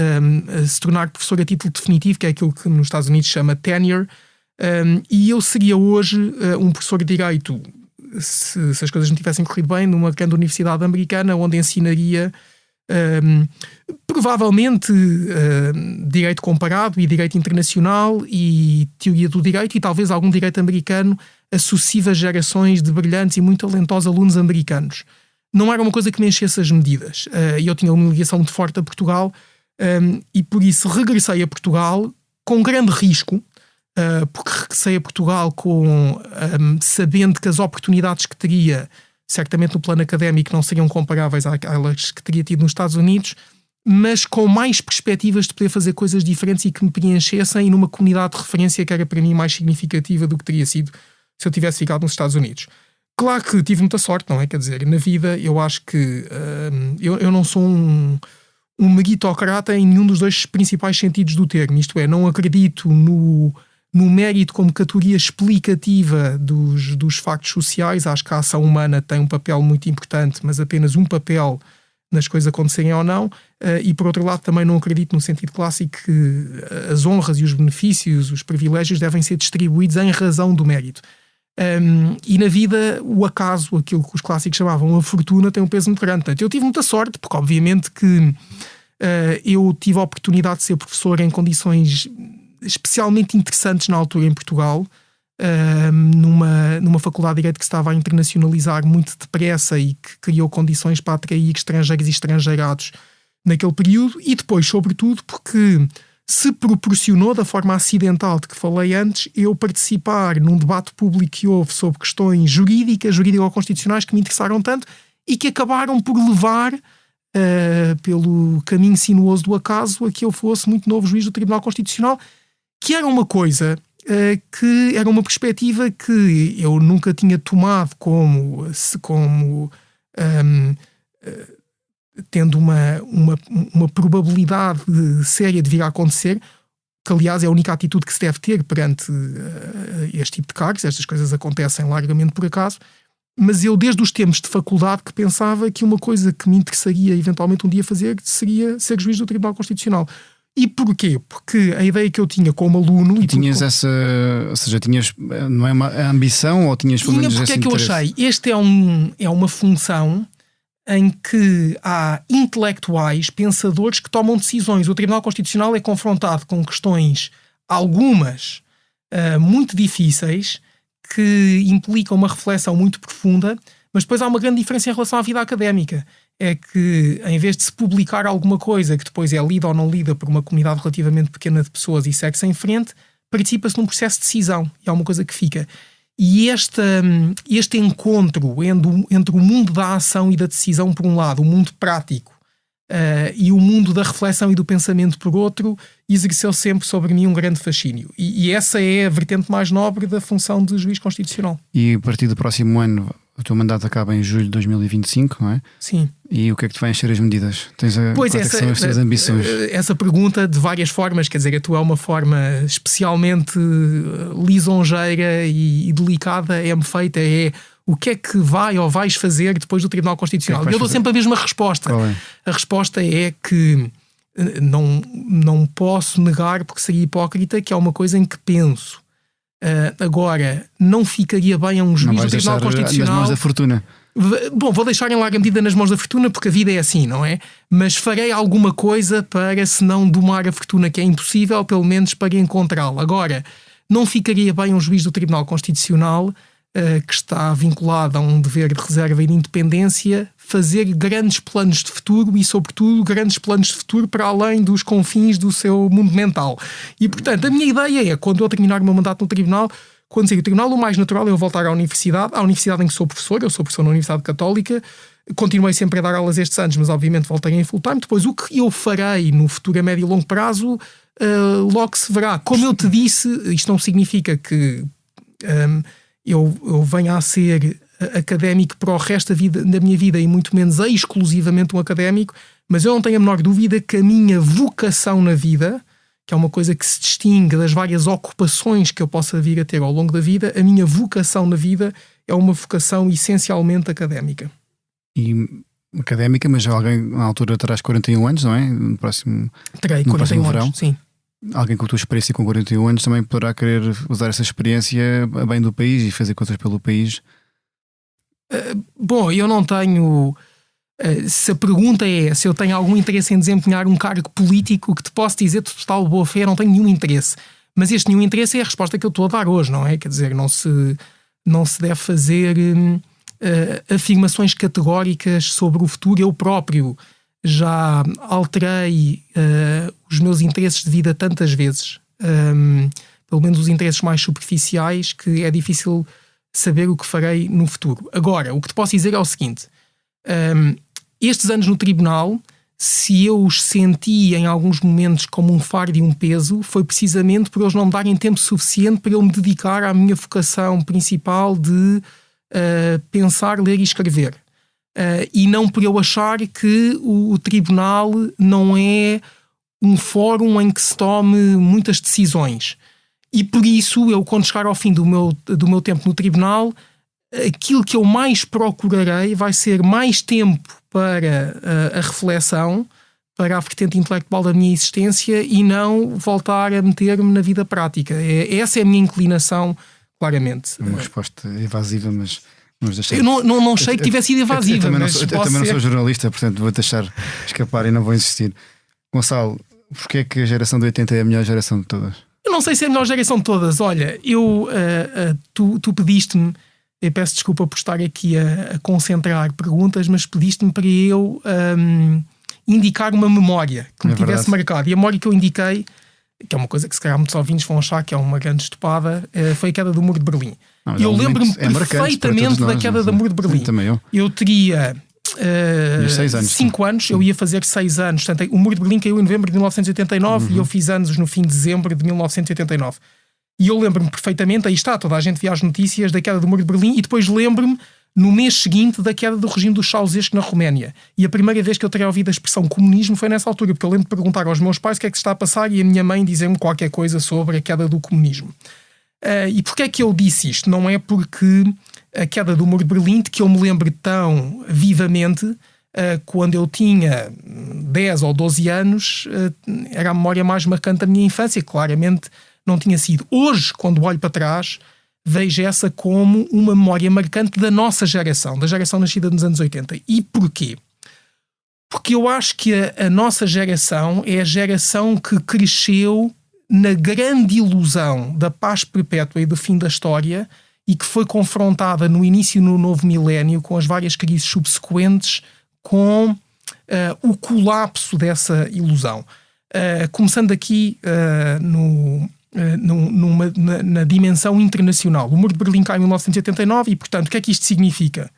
tornar professor a título definitivo, que é aquilo que nos Estados Unidos se chama tenure, e eu seria hoje um professor de Direito, se as coisas não tivessem corrido bem, numa grande universidade americana, onde ensinaria provavelmente Direito Comparado e Direito Internacional e Teoria do Direito, e talvez algum Direito Americano a sucessivas gerações de brilhantes e muito talentosos alunos americanos. Não era uma coisa que me enchesse as medidas. E eu tinha uma ligação muito forte a Portugal, e por isso regressei a Portugal com grande risco, porque regressei a Portugal sabendo que as oportunidades que teria, certamente no plano académico, não seriam comparáveis àquelas que teria tido nos Estados Unidos, mas com mais perspectivas de poder fazer coisas diferentes e que me preenchessem, numa comunidade de referência que era para mim mais significativa do que teria sido se eu tivesse ficado nos Estados Unidos. Claro que tive muita sorte, não é? Quer dizer, na vida eu acho que eu não sou um meritocrata em nenhum dos dois principais sentidos do termo. Isto é, não acredito no mérito como categoria explicativa dos factos sociais. Acho que a ação humana tem um papel muito importante, mas apenas um papel nas coisas acontecerem ou não. E por outro lado também não acredito no sentido clássico que as honras e os benefícios, os privilégios devem ser distribuídos em razão do mérito. E na vida o acaso, aquilo que os clássicos chamavam a fortuna, tem um peso muito grande. Portanto, eu tive muita sorte, porque obviamente que eu tive a oportunidade de ser professor em condições especialmente interessantes na altura em Portugal, numa faculdade de Direito que se estava a internacionalizar muito depressa e que criou condições para atrair estrangeiros e estrangeirados naquele período, e depois, sobretudo, porque se proporcionou, da forma acidental de que falei antes, eu participar num debate público que houve sobre questões jurídico-constitucionais que me interessaram tanto e que acabaram por levar, pelo caminho sinuoso do acaso, a que eu fosse muito novo juiz do Tribunal Constitucional, que era uma coisa que era uma perspectiva que eu nunca tinha tomado como tendo uma probabilidade séria de vir a acontecer, que aliás é a única atitude que se deve ter perante este tipo de cargos. Estas coisas acontecem largamente por acaso, mas eu desde os tempos de faculdade que pensava que uma coisa que me interessaria eventualmente um dia fazer seria ser juiz do Tribunal Constitucional. E porquê? Porque a ideia que eu tinha como aluno... Tinhas essa... Ou seja, tinhas... Não é uma ambição ou tinhas... Tinha, porque é que eu achei? Este é uma função em que há intelectuais, pensadores que tomam decisões. O Tribunal Constitucional é confrontado com questões, algumas muito difíceis, que implicam uma reflexão muito profunda, mas depois há uma grande diferença em relação à vida académica. É que, em vez de se publicar alguma coisa que depois é lida ou não lida por uma comunidade relativamente pequena de pessoas e segue-se em frente, participa-se num processo de decisão, e é uma coisa que fica. E este encontro entre o mundo da ação e da decisão, por um lado, o mundo prático, e o mundo da reflexão e do pensamento, por outro, exerceu sempre sobre mim um grande fascínio. E essa é a vertente mais nobre da função de juiz constitucional. E a partir do próximo ano, o teu mandato acaba em julho de 2025, não é? Sim. E o que é que te vai encher as medidas? Pois quais são as tuas ambições? Essa pergunta de várias formas, quer dizer, a tua é uma forma especialmente lisonjeira e delicada, é-me feita, o que é que vai ou vais fazer depois do Tribunal Constitucional? E eu dou sempre a mesma resposta. Qual é? A resposta é que não posso negar, porque seria hipócrita, que é uma coisa em que penso. Agora, não ficaria bem a um juiz do Tribunal Constitucional... nas mãos da fortuna. Bom, vou deixar em larga medida nas mãos da fortuna, porque a vida é assim, não é? Mas farei alguma coisa para, se não domar a fortuna, que é impossível, pelo menos para encontrá-la. Agora, não ficaria bem um juiz do Tribunal Constitucional, que está vinculado a um dever de reserva e de independência, fazer grandes planos de futuro e, sobretudo, grandes planos de futuro para além dos confins do seu mundo mental. E, portanto, a minha ideia é, quando eu terminar o meu mandato no Tribunal, quando sair do Tribunal, o mais natural é eu voltar à universidade em que sou professor. Eu sou professor na Universidade Católica, continuei sempre a dar aulas estes anos, mas obviamente voltarei em full time. Depois, o que eu farei no futuro a médio e longo prazo, logo se verá. Como eu te disse, isto não significa que eu venha a ser académico para o resto da minha vida, e muito menos exclusivamente um académico, mas eu não tenho a menor dúvida que a minha vocação na vida, que é uma coisa que se distingue das várias ocupações que eu possa vir a ter ao longo da vida, a minha vocação na vida é uma vocação essencialmente académica. E académica, mas alguém na altura terás 41 anos, não é? No próximo verão. Anos, sim. Alguém com a tua experiência com 41 anos também poderá querer usar essa experiência a bem do país e fazer coisas pelo país. Bom, eu não tenho... Se a pergunta é se eu tenho algum interesse em desempenhar um cargo político, que te posso dizer de total boa fé, não tenho nenhum interesse. Mas este nenhum interesse é a resposta que eu estou a dar hoje, não é? Quer dizer, não se deve fazer afirmações categóricas sobre o futuro. Eu próprio já alterei os meus interesses de vida tantas vezes, pelo menos os interesses mais superficiais, que é difícil saber o que farei no futuro. Agora, o que te posso dizer é o seguinte: estes anos no tribunal, se eu os senti em alguns momentos como um fardo e um peso, foi precisamente por eles não me darem tempo suficiente para eu me dedicar à minha vocação principal de pensar, ler e escrever. E não por eu achar que o tribunal não é um fórum em que se tome muitas decisões. E por isso, eu, quando chegar ao fim do meu tempo no tribunal, aquilo que eu mais procurarei vai ser mais tempo para a reflexão, para a vertente intelectual da minha existência, e não voltar a meter-me na vida prática. Essa é a minha inclinação, claramente. Uma resposta evasiva, mas vamos deixar. Eu não achei que tivesse sido evasiva. Eu também não sou jornalista, portanto vou deixar escapar e não vou insistir. Gonçalo, porquê é que a geração de 80 é a melhor geração de todas? Eu não sei se é a melhor geração de todas. Olha, tu pediste-me, eu peço desculpa por estar aqui a concentrar perguntas, mas pediste-me para eu indicar uma memória que me tivesse marcado. E a memória que eu indiquei, que é uma coisa que se calhar muitos ouvintes vão achar que é uma grande estupada, foi a queda do Muro de Berlim. E eu lembro-me perfeitamente da queda do Muro de Berlim. Eu teria 5 anos, eu ia fazer 6 anos. Portanto, o Muro de Berlim caiu em novembro de 1989 e eu fiz anos no fim de dezembro de 1989. E eu lembro-me perfeitamente, aí está, toda a gente via as notícias da queda do Muro de Berlim, e depois lembro-me no mês seguinte da queda do regime do Ceausescu na Roménia. E a primeira vez que eu teria ouvido a expressão comunismo foi nessa altura, porque eu lembro de perguntar aos meus pais o que é que se está a passar, e a minha mãe dizer-me qualquer coisa sobre a queda do comunismo. E porquê é que eu disse isto? Não é porque a queda do Muro de Berlim, de que eu me lembro tão vivamente, quando eu tinha 10 ou 12 anos, era a memória mais marcante da minha infância. Claramente não tinha sido. Hoje, quando olho para trás, vejo essa como uma memória marcante da nossa geração, da geração nascida nos anos 80. E porquê? Porque eu acho que a nossa geração é a geração que cresceu na grande ilusão da paz perpétua e do fim da história, e que foi confrontada no início no novo milénio com as várias crises subsequentes, com o colapso dessa ilusão. Começando aqui na dimensão internacional. O Muro de Berlim cai em 1989 e, portanto, o que é que isto significa?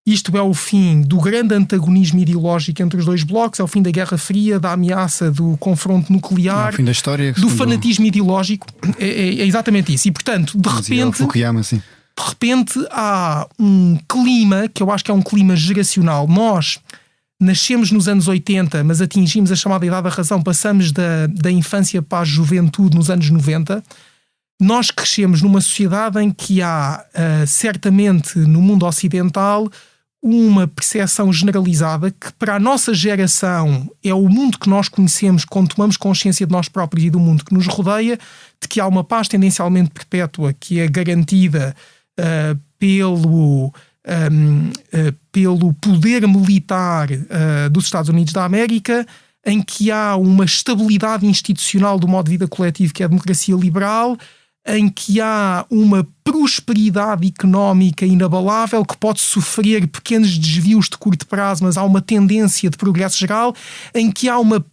Isto é o fim do grande antagonismo ideológico entre os dois blocos, é o fim da Guerra Fria, da ameaça do confronto nuclear, é o fim da história, do fanatismo ideológico. É exatamente isso. E, portanto, de repente há um clima, que eu acho que é um clima geracional. Nós nascemos nos anos 80, mas atingimos a chamada idade da razão, passamos da infância para a juventude nos anos 90. Nós crescemos numa sociedade em que há, certamente no mundo ocidental, uma percepção generalizada que para a nossa geração é o mundo que nós conhecemos quando tomamos consciência de nós próprios e do mundo que nos rodeia, de que há uma paz tendencialmente perpétua que é garantida pelo poder militar dos Estados Unidos da América, em que há uma estabilidade institucional do modo de vida coletivo que é a democracia liberal, em que há uma prosperidade económica inabalável que pode sofrer pequenos desvios de curto prazo, mas há uma tendência de progresso geral, em que há uma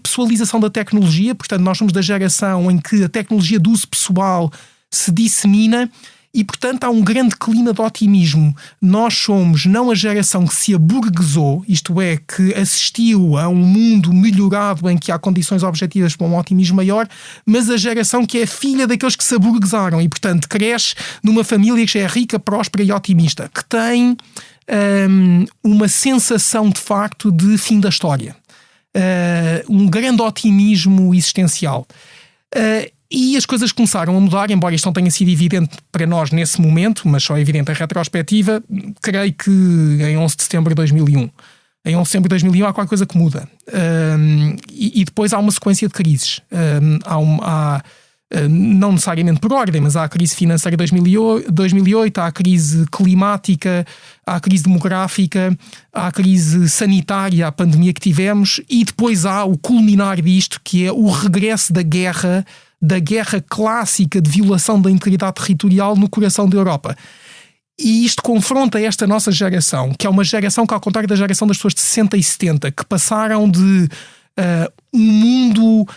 pessoalização da tecnologia. Portanto, nós somos da geração em que a tecnologia de uso pessoal se dissemina. E, portanto, há um grande clima de otimismo. Nós somos não a geração que se aburguesou, isto é, que assistiu a um mundo melhorado em que há condições objetivas para um otimismo maior, mas a geração que é filha daqueles que se aburguesaram e, portanto, cresce numa família que já é rica, próspera e otimista, que tem uma sensação, de facto, de fim da história. Um grande otimismo existencial. E as coisas começaram a mudar, embora isto não tenha sido evidente para nós nesse momento, mas só é evidente a retrospectiva. Creio que em 11 de setembro de 2001. Em 11 de setembro de 2001 há qualquer coisa que muda. E depois há uma sequência de crises. Não necessariamente por ordem, mas há a crise financeira de 2008, há a crise climática, há a crise demográfica, há a crise sanitária, a pandemia que tivemos, e depois há o culminar disto, que é o regresso da guerra clássica de violação da integridade territorial no coração da Europa. E isto confronta esta nossa geração, que é uma geração que, ao contrário da geração das pessoas de 60 e 70, que passaram de um mundo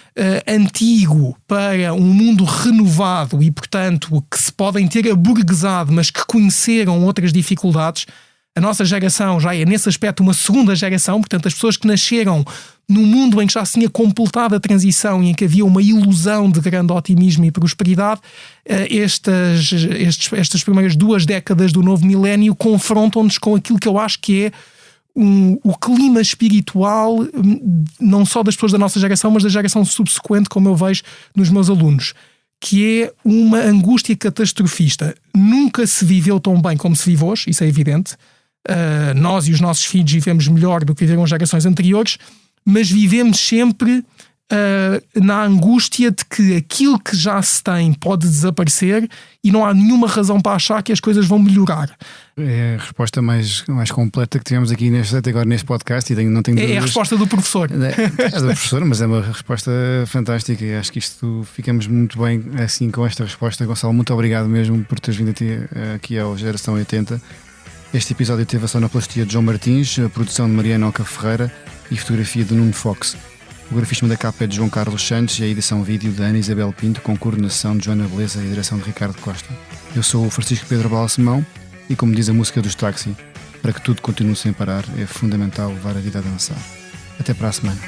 antigo para um mundo renovado e, portanto, que se podem ter aburguesado, mas que conheceram outras dificuldades. A nossa geração já é, nesse aspecto, uma segunda geração. Portanto, as pessoas que nasceram num mundo em que já se tinha completado a transição e em que havia uma ilusão de grande otimismo e prosperidade, estas primeiras 2 décadas do novo milénio confrontam-nos com aquilo que eu acho que é o clima espiritual, não só das pessoas da nossa geração, mas da geração subsequente, como eu vejo nos meus alunos, que é uma angústia catastrofista. Nunca se viveu tão bem como se vive hoje, isso é evidente. Nós e os nossos filhos vivemos melhor do que viveram gerações anteriores, mas vivemos sempre na angústia de que aquilo que já se tem pode desaparecer e não há nenhuma razão para achar que as coisas vão melhorar. É a resposta mais completa que tivemos aqui até agora neste podcast e não tenho dúvidas. É a resposta do professor. É do professor, mas é uma resposta fantástica e acho que isto ficamos muito bem assim com esta resposta. Gonçalo, muito obrigado mesmo por teres vindo aqui ao Geração 80. Este episódio teve a sonoplastia de João Martins, a produção de Mariana Oca Ferreira e fotografia de Nuno Fox. O grafismo da capa é de João Carlos Santos e a edição vídeo de Ana Isabel Pinto, com coordenação de Joana Beleza e a direção de Ricardo Costa. Eu sou o Francisco Pedro Balsemão e, como diz a música dos Táxi, para que tudo continue sem parar, é fundamental levar a vida a dançar. Até para a semana.